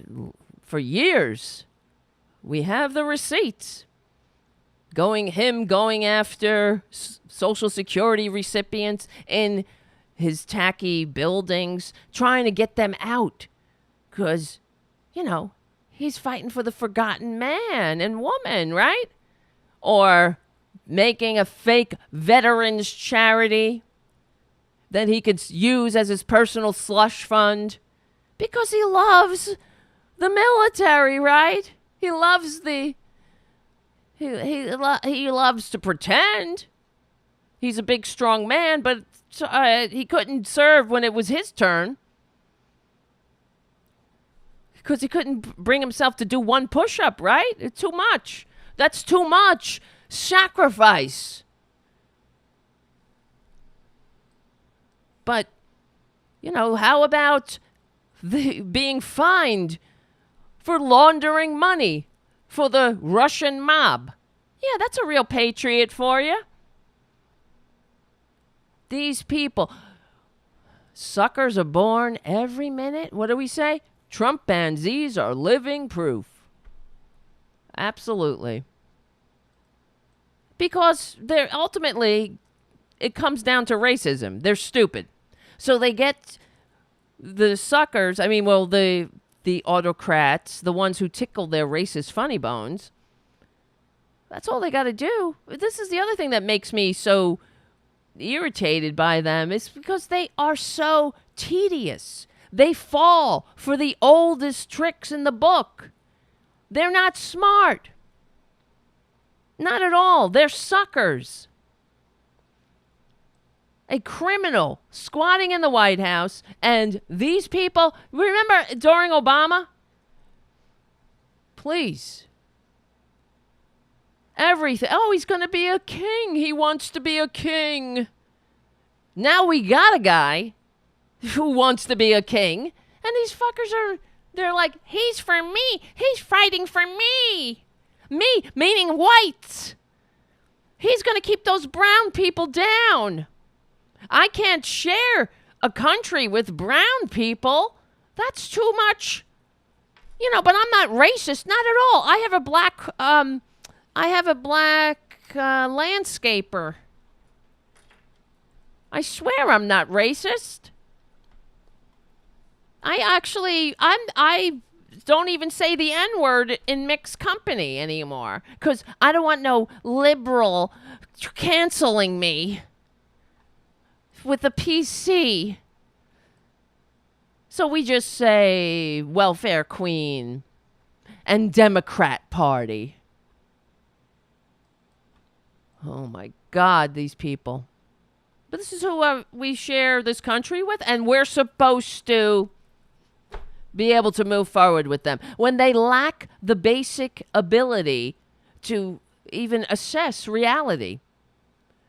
for years, we have the receipts going after Social Security recipients in his tacky buildings, trying to get them out because, he's fighting for the forgotten man and woman, right? Or making a fake veterans charity that he could use as his personal slush fund because he loves the military, right? He loves he loves to pretend he's a big, strong man, but he couldn't serve when it was his turn because he couldn't bring himself to do one push-up, right? It's too much. That's too much sacrifice. But, how about being fined for laundering money for the Russian mob. Yeah, that's a real patriot for you. These people, suckers are born every minute. What do we say? Trump bansies are living proof. Absolutely. Because they're ultimately, it comes down to racism. They're stupid. So they get the suckers, the autocrats, the ones who tickle their racist funny bones. That's all they got to do. This is the other thing that makes me so irritated by them, is because they are so tedious. They fall for the oldest tricks in the book. They're not smart. Not at all. They're suckers. A criminal squatting in the White House, and these people, remember during Obama? Please. Everything. Oh, he's going to be a king. He wants to be a king. Now we got a guy who wants to be a king, and these fuckers they're like, he's for me. He's fighting for me. Me, meaning whites. He's going to keep those brown people down. I can't share a country with brown people. That's too much. But I'm not racist, not at all. I have a black landscaper. I swear I'm not racist. I don't even say the N-word in mixed company anymore, because I don't want no liberal canceling me with a PC. So we just say welfare queen and Democrat Party. Oh my God, these people. But this is who we share this country with, and we're supposed to be able to move forward with them when they lack the basic ability to even assess reality.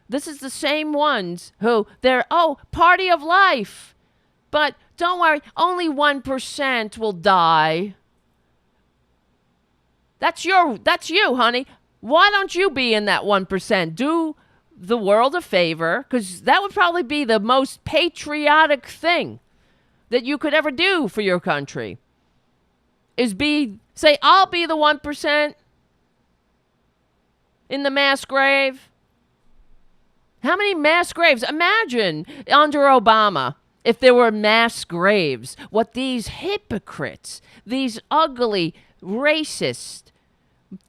This is the same ones who they're, party of life. But don't worry, only 1% will die. That's you, honey. Why don't you be in that 1%? Do the world a favor, because that would probably be the most patriotic thing that you could ever do for your country. Is say, I'll be the 1% in the mass grave. How many mass graves? Imagine under Obama, if there were mass graves, what these hypocrites, these ugly, racist,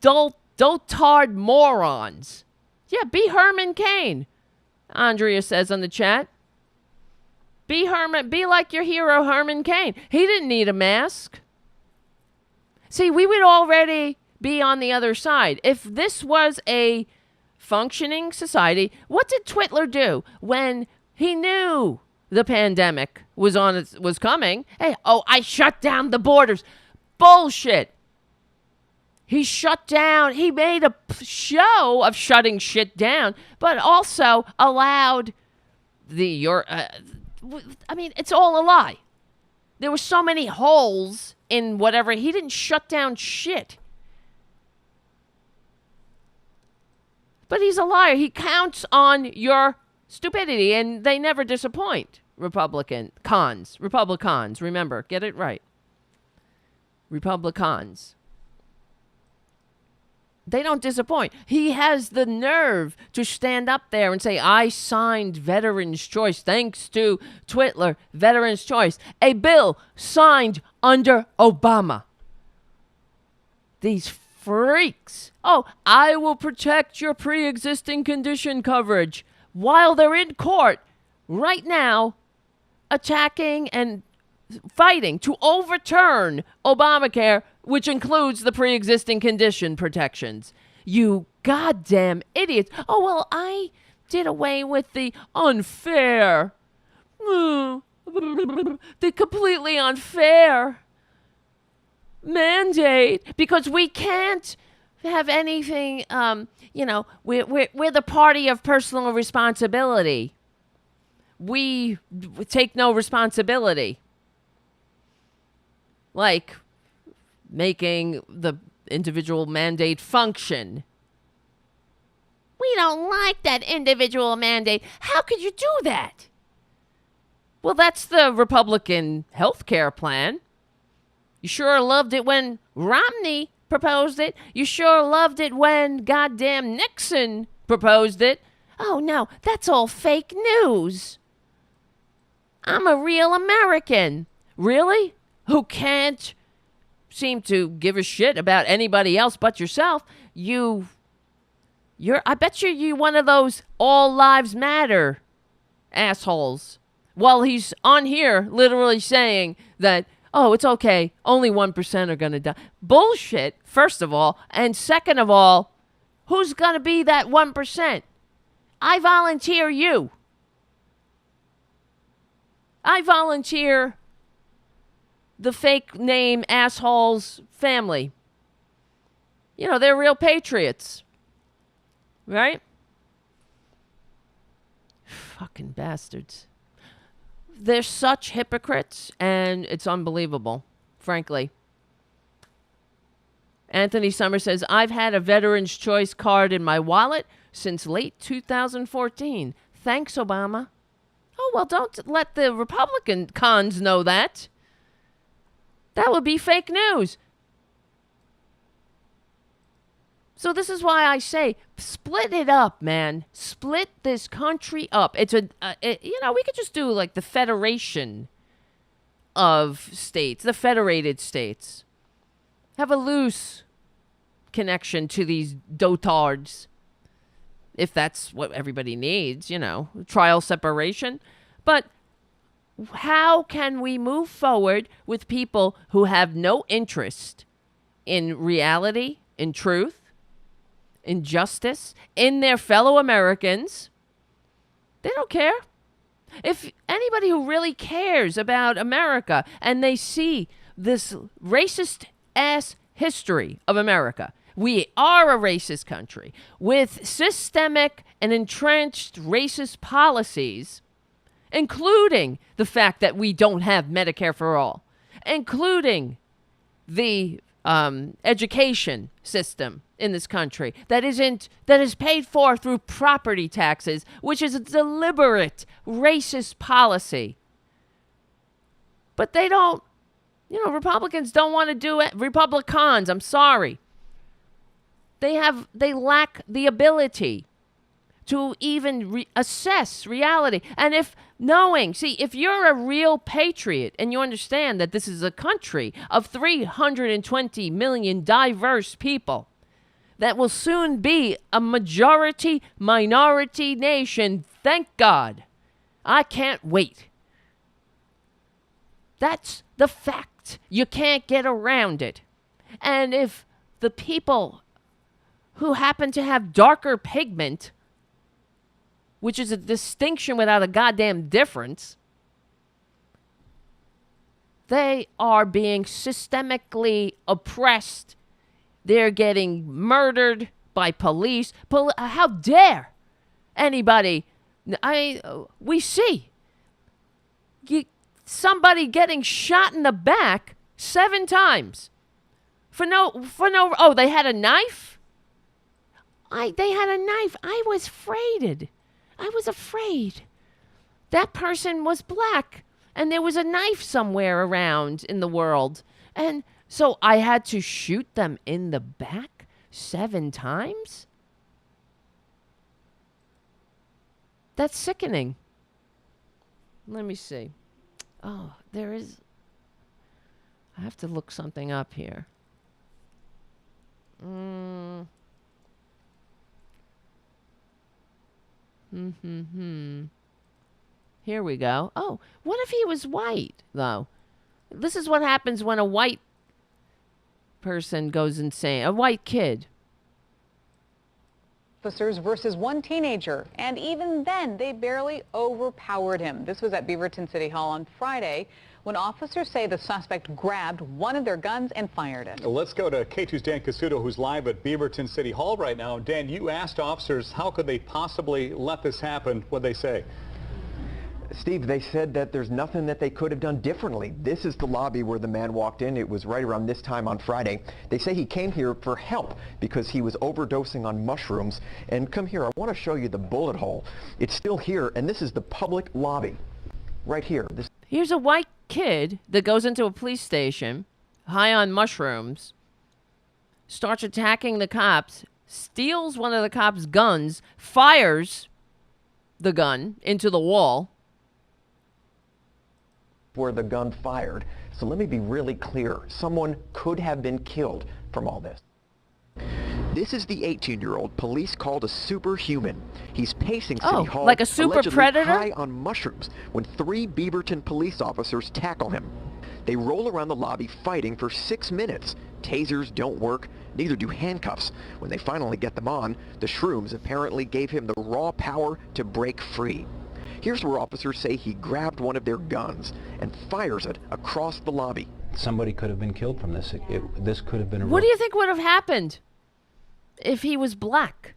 dotard morons. Yeah, be Herman Cain, Andrea says on the chat. Be like your hero, Herman Cain. He didn't need a mask. See, we would already be on the other side. If this was a functioning society, what did Twitler do when he knew the pandemic was coming? Hey, I shut down the borders. Bullshit. He shut down. He made a show of shutting shit down, but also allowed it's all a lie. There were so many holes in whatever. He didn't shut down shit. But he's a liar. He counts on your stupidity, and they never disappoint. RepubliCONS. Remember, get it right. RepubliCONS. They don't disappoint. He has the nerve to stand up there and say, I signed Veterans' Choice, thanks to Twitler, Veterans' Choice, a bill signed under Obama. These freaks. I will protect your pre-existing condition coverage while they're in court right now attacking and fighting to overturn Obamacare, which includes the pre-existing condition protections. You goddamn idiots. I did away with the unfair. The completely unfair mandate because we can't have anything, we're the party of personal responsibility. We take no responsibility. like making the individual mandate function. We don't like that individual mandate. How could you do that? Well, that's the Republican health care plan. You sure loved it when Romney proposed it. You sure loved it when goddamn Nixon proposed it. Oh, no, that's all fake news. I'm a real American. Really? Who can't seem to give a shit about anybody else but yourself. I bet you're one of those all lives matter assholes. Well, he's on here literally saying that, oh, it's okay, only 1% are going to die. Bullshit, first of all. And second of all, who's going to be that 1%? I volunteer you. I volunteer the fake name asshole's family. You know, they're real patriots. Right? Fucking bastards. They're such hypocrites, and it's unbelievable, frankly. Anthony Summers says, I've had a Veterans Choice card in my wallet since late 2014. Thanks, Obama. Oh, well, don't let the Republican cons know that. That would be fake news. So this is why I say, split it up, man. Split this country up. We could just do like the federation of states, the federated states. Have a loose connection to these dotards. If that's what everybody needs, trial separation. But how can we move forward with people who have no interest in reality, in truth, in justice, in their fellow Americans? They don't care. If anybody who really cares about America and they see this racist ass history of America, we are a racist country with systemic and entrenched racist policies, including the fact that we don't have Medicare for all, including the education system in this country that is paid for through property taxes, which is a deliberate racist policy. But they don't, Republicans don't want to do it. RepubliCONs, I'm sorry. They lack the ability to even assess reality. And if you're a real patriot and you understand that this is a country of 320 million diverse people that will soon be a minority nation, thank God. I can't wait. That's the fact. You can't get around it. And if the people who happen to have darker pigment, which is a distinction without a goddamn difference, they are being systemically oppressed. They're getting murdered by police. How dare anybody? We see somebody getting shot in the back 7 times for no. Oh, they had a knife. They had a knife. I was afraid. That person was black, and there was a knife somewhere around in the world, and so I had to shoot them in the back 7 times? That's sickening. Let me see. Oh, there is... I have to look something up here. Here we go. Oh, what if he was white, though? This is what happens when a white person goes insane. A white kid.
Officers versus one teenager, and even then, they barely overpowered him. This was at Beaverton City Hall on Friday when officers say the suspect grabbed one of their guns and fired it.
Let's go to K2's Dan Casuto, who's live at Beaverton City Hall right now. Dan, you asked officers how could they possibly let this happen. What'd they say?
Steve, they said that there's nothing that they could have done differently. This is the lobby where the man walked in. It was right around this time on Friday. They say he came here for help because he was overdosing on mushrooms. And come here, I want to show you the bullet hole. It's still here, and this is the public lobby right here.
Here's a white kid that goes into a police station, high on mushrooms, starts attacking the cops, steals one of the cops' guns, fires the gun into the wall.
Where the gun fired. So let me be really clear. Someone could have been killed from all this. This is the 18-year-old police called a superhuman. He's pacing City Hall,
like a super
allegedly
predator?
high on mushrooms, when 3 Beaverton police officers tackle him. They roll around the lobby fighting for 6 minutes. Tasers don't work, neither do handcuffs. When they finally get them on, the shrooms apparently gave him the raw power to break free. Here's where officers say he grabbed one of their guns and fires it across the lobby.
Somebody could have been killed from this. This could have been a...
What do you think would have happened if he was black?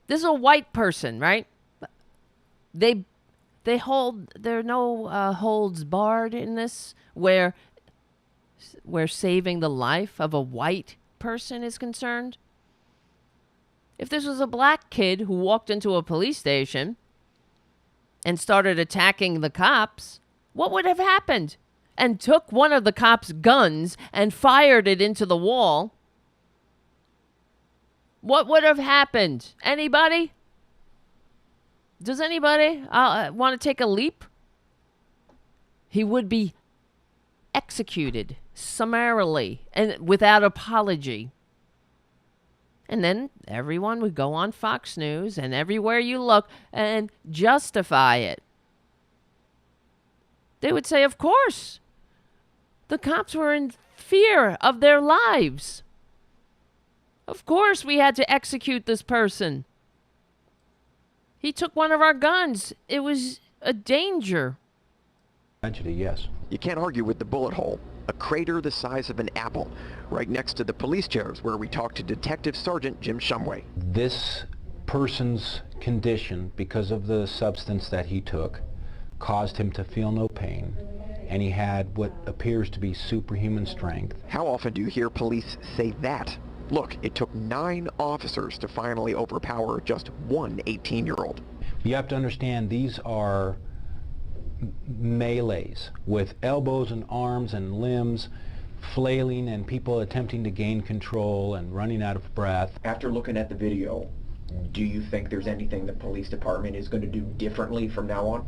This is a white person, right? There are no holds barred in this, where saving the life of a white person is concerned. If this was a black kid who walked into a police station and started attacking the cops, what would have happened? And took one of the cops' guns and fired it into the wall. What would have happened? Anybody? Does anybody want to take a leap? He would be executed summarily and without apology. And then everyone would go on Fox News and everywhere you look and justify it. They would say, of course, the cops were in fear of their lives. Of course we had to execute this person. He took one of our guns. It was a danger.
Tragedy, yes.
You can't argue with the bullet hole. A crater the size of an apple, right next to the police chairs where we talked to Detective Sergeant Jim Shumway.
This person's condition, because of the substance that he took, caused him to feel no pain, and he had what appears to be superhuman strength.
How often do you hear police say that? Look, it took 9 officers to finally overpower just one 18-year-old.
You have to understand, these are melees with elbows and arms and limbs flailing and people attempting to gain control and running out of breath.
After looking at the video, do you think there's anything the police department is going to do differently from now on?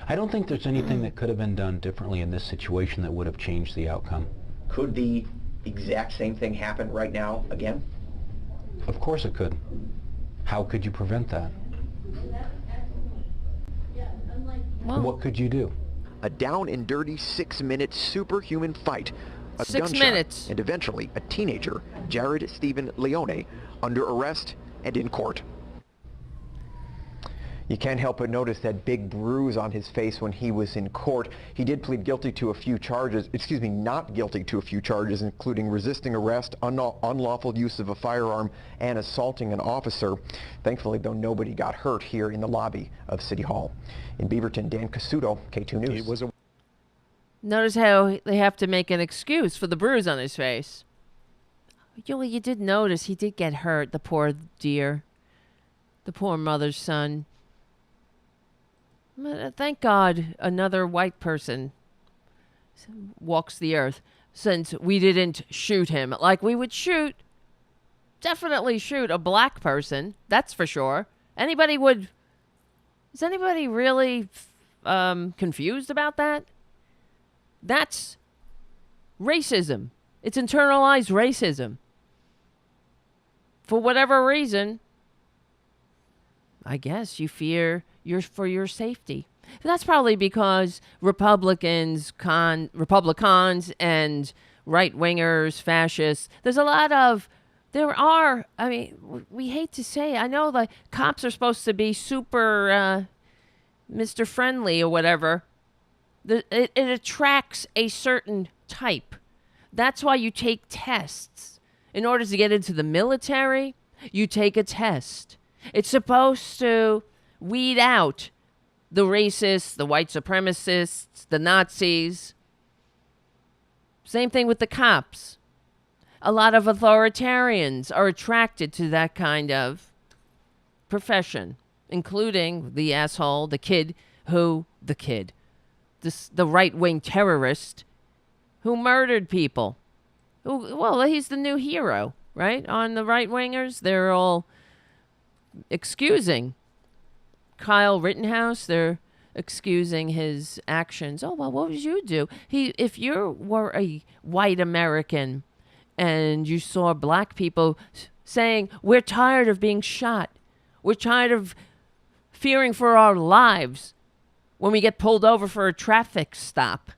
I don't think there's anything that could have been done differently in this situation that would have changed the outcome.
Could the exact same thing happen right now again?
Of course it could. How could you prevent that?
Well,
what could you do?
A down and dirty 6-minute superhuman fight. A
6
gunshot,
minutes.
And eventually a teenager, Jared Stephen Leone, under arrest and in court. You can't help but notice that big bruise on his face when he was in court. He did plead guilty to a few charges, not guilty to a few charges, including resisting arrest, unlawful use of a firearm, and assaulting an officer. Thankfully, though, nobody got hurt here in the lobby of City Hall. In Beaverton, Dan Casuto, K2 News.
Notice how they have to make an excuse for the bruise on his face. You did notice he did get hurt, the poor dear. The poor mother's son. Thank God another white person walks the earth, since we didn't shoot him like we would definitely shoot a black person. That's for sure. Is anybody really confused about that? That's racism. It's internalized racism. For whatever reason, I guess you fear for your safety. That's probably because RepubliCONs and right-wingers, fascists, we hate to say, I know the cops are supposed to be super Mr. Friendly or whatever. It attracts a certain type. That's why you take tests. In order to get into the military, you take a test. It's supposed to weed out the racists, the white supremacists, the Nazis. Same thing with the cops. A lot of authoritarians are attracted to that kind of profession, including the asshole, the right-wing terrorist who murdered people. Well, he's the new hero, right? On the right-wingers, they're all excusing Kyle Rittenhouse. They're excusing his actions. Oh, well, what would you do? If you were a white American and you saw black people saying, we're tired of being shot, we're tired of fearing for our lives when we get pulled over for a traffic stop,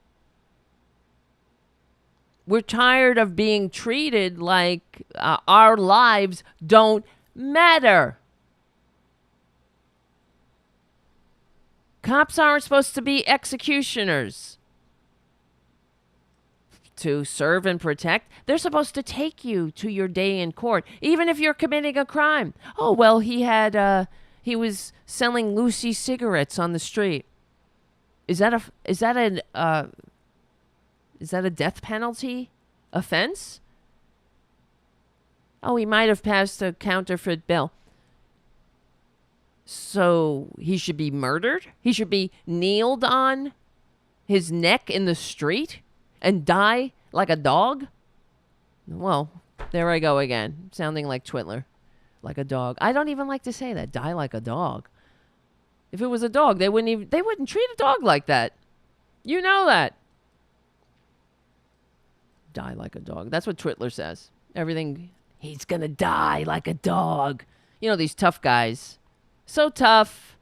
we're tired of being treated like our lives don't matter. Cops aren't supposed to be executioners to serve and protect. They're supposed to take you to your day in court, even if you're committing a crime. Oh, well, he was selling Lucy cigarettes on the street. Is that a death penalty offense? Oh, he might have passed a counterfeit bill. So he should be murdered? He should be kneeled on his neck in the street and die like a dog? Well, there I go again, sounding like Twitler. Like a dog. I don't even like to say that. Die like a dog. If it was a dog, they wouldn't treat a dog like that. You know that. Die like a dog. That's what Twitler says. Everything, he's gonna die like a dog. You know, these tough guys. So tough.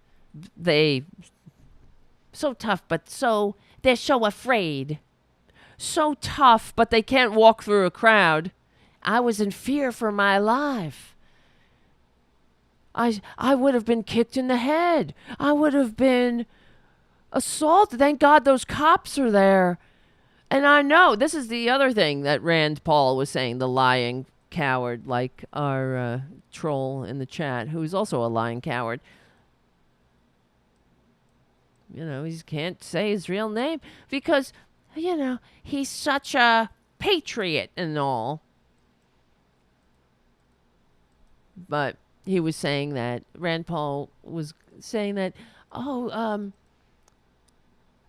But they're so afraid. So tough, but they can't walk through a crowd. I was in fear for my life. I would have been kicked in the head. I would have been assaulted. Thank God those cops are there. And I know, this is the other thing that Rand Paul was saying, the lying coward, like our troll in the chat, who's also a lying coward. You know, he can't say his real name because, you know, he's such a patriot and all. But he was saying that, Rand Paul was saying that,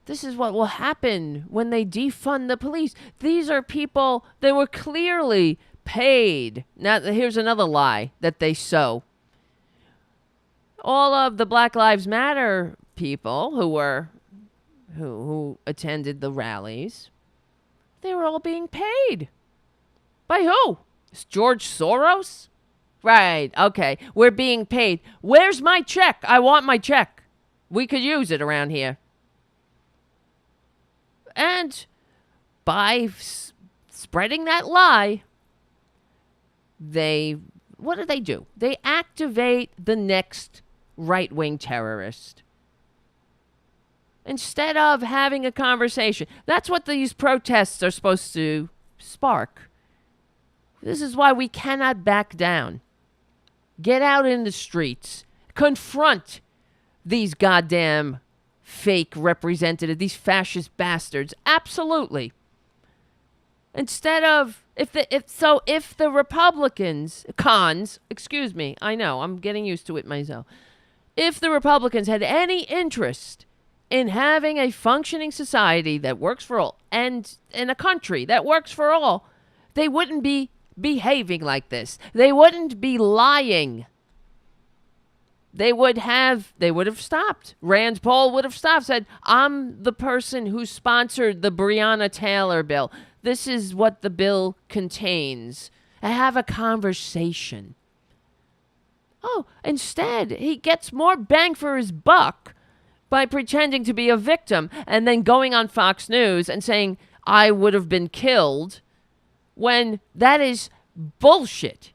this is what will happen when they defund the police. These are people that were clearly paid. Now, here's another lie that they sow. All of the Black Lives Matter people who attended the rallies, they were all being paid. By who? Is George Soros? Right, okay. We're being paid. Where's my check? I want my check. We could use it around here. And by spreading that lie, what do? They activate the next right-wing terrorist. Instead of having a conversation. That's what these protests are supposed to spark. This is why we cannot back down. Get out in the streets. Confront these goddamn fake representatives, these fascist bastards. Absolutely. Instead of, if the Republicans, cons, excuse me, I know, I'm getting used to it myself. If the Republicans had any interest in having a functioning society that works for all, and in a country that works for all, they wouldn't be behaving like this. They wouldn't be lying. They would have stopped. Rand Paul would have stopped, said, I'm the person who sponsored the Breonna Taylor bill. This is what the bill contains. I have a conversation. Oh, instead, he gets more bang for his buck by pretending to be a victim and then going on Fox News and saying, I would have been killed, when that is bullshit.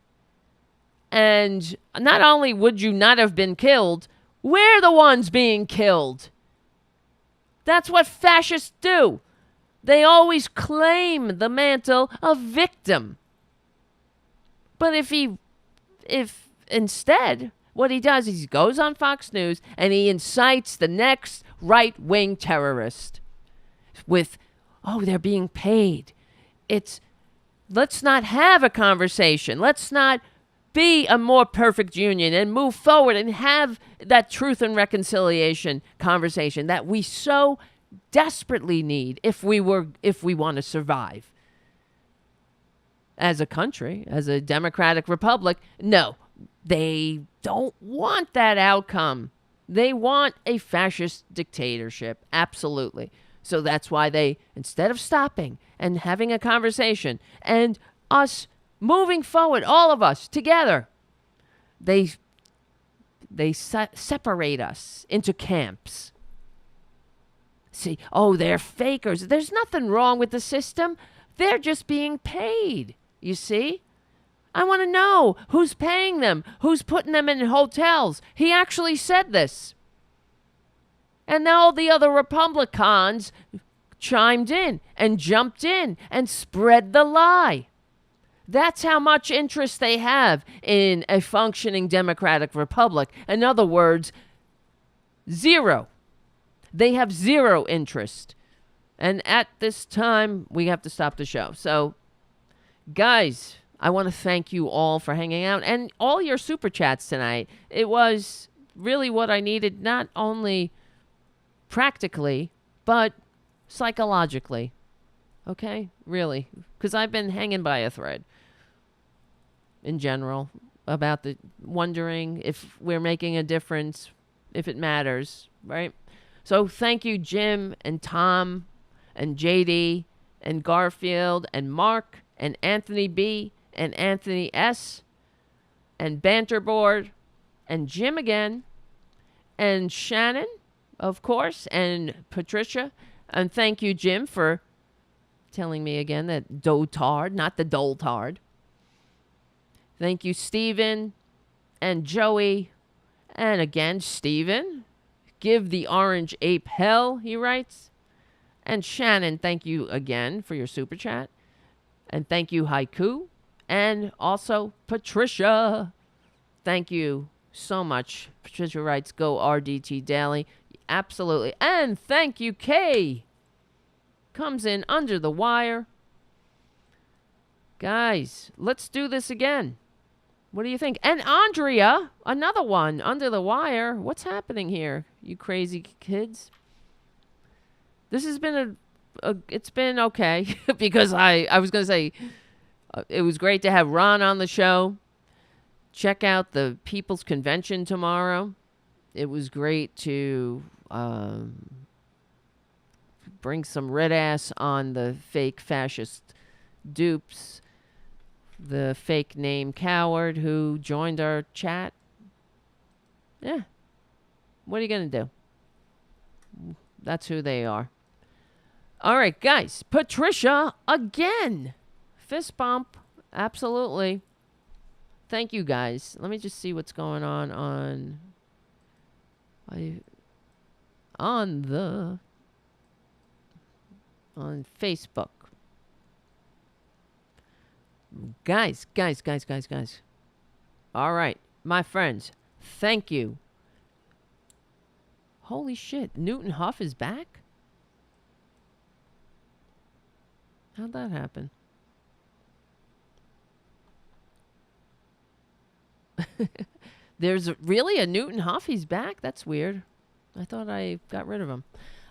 And not only would you not have been killed, we're the ones being killed. That's what fascists do. They always claim the mantle of victim. But if instead What he does is he goes on Fox News and he incites the next right-wing terrorist with, oh, they're being paid. Let's not have a conversation. Let's not be a more perfect union and move forward and have that truth and reconciliation conversation that we so desperately need if we want to survive as a country, as a democratic republic. No, they don't want that outcome. They want a fascist dictatorship. Absolutely. So that's why they, instead of stopping and having a conversation and us moving forward, all of us together, they separate us into camps. See, oh, they're fakers. There's nothing wrong with the system. They're just being paid, you see? I want to know who's paying them, who's putting them in hotels. He actually said this. And all the other RepubliCONs chimed in and jumped in and spread the lie. That's how much interest they have in a functioning democratic republic. In other words, zero. They have zero interest. And at this time, we have to stop the show. So, guys, I want to thank you all for hanging out and all your super chats tonight. It was really what I needed, not only practically, but psychologically. Okay? Really. Because I've been hanging by a thread in general about wondering if we're making a difference, if it matters, right? So thank you, Jim and Tom and JD and Garfield and Mark and Anthony B and Anthony S and Banterboard and Jim again and Shannon, of course, and Patricia. And thank you, Jim, for telling me again that dotard, not the doltard. Thank you, Stephen and Joey. And again, Stephen. Give the orange ape hell, he writes. And Shannon, thank you again for your super chat. And thank you, Haiku. And also, Patricia. Thank you so much. Patricia writes, go RDT Daily. Absolutely. And thank you, Kay. Comes in under the wire. Guys, let's do this again. What do you think? And Andrea, another one under the wire. What's happening here, you crazy kids? This has been it's been okay because I was going to say it was great to have Ron on the show. Check out the People's Convention tomorrow. It was great to bring some red ass on the fake fascist dupes. The fake name coward who joined our chat. Yeah. What are you going to do? That's who they are. All right, guys. Patricia again. Fist bump. Absolutely. Thank you, guys. Let me just see what's going on Facebook. Guys. All right, my friends, thank you. Holy shit, Newton Huff is back? How'd that happen? There's really a Newton Huff? He's back? That's weird. I thought I got rid of him.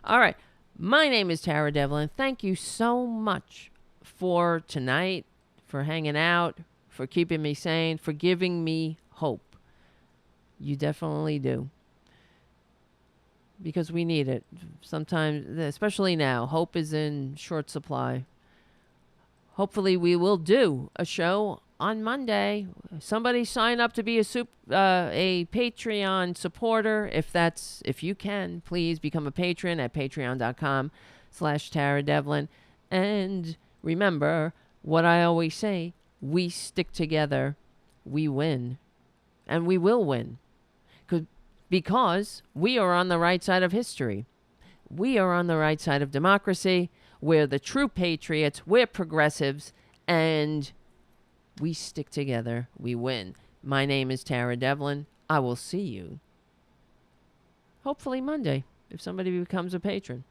All right, my name is Tara Devlin. Thank you so much for tonight, for hanging out, for keeping me sane, for giving me hope. You definitely do. Because we need it. Sometimes, especially now, hope is in short supply. Hopefully we will do a show on Monday. Somebody sign up to be a Patreon supporter. If you can, please become a patron at patreon.com/Tara Devlin. And remember, what I always say, we stick together, we win, and we will win. Because we are on the right side of history. We are on the right side of democracy. We're the true patriots. We're progressives. And we stick together, we win. My name is Tara Devlin. I will see you hopefully Monday if somebody becomes a patron.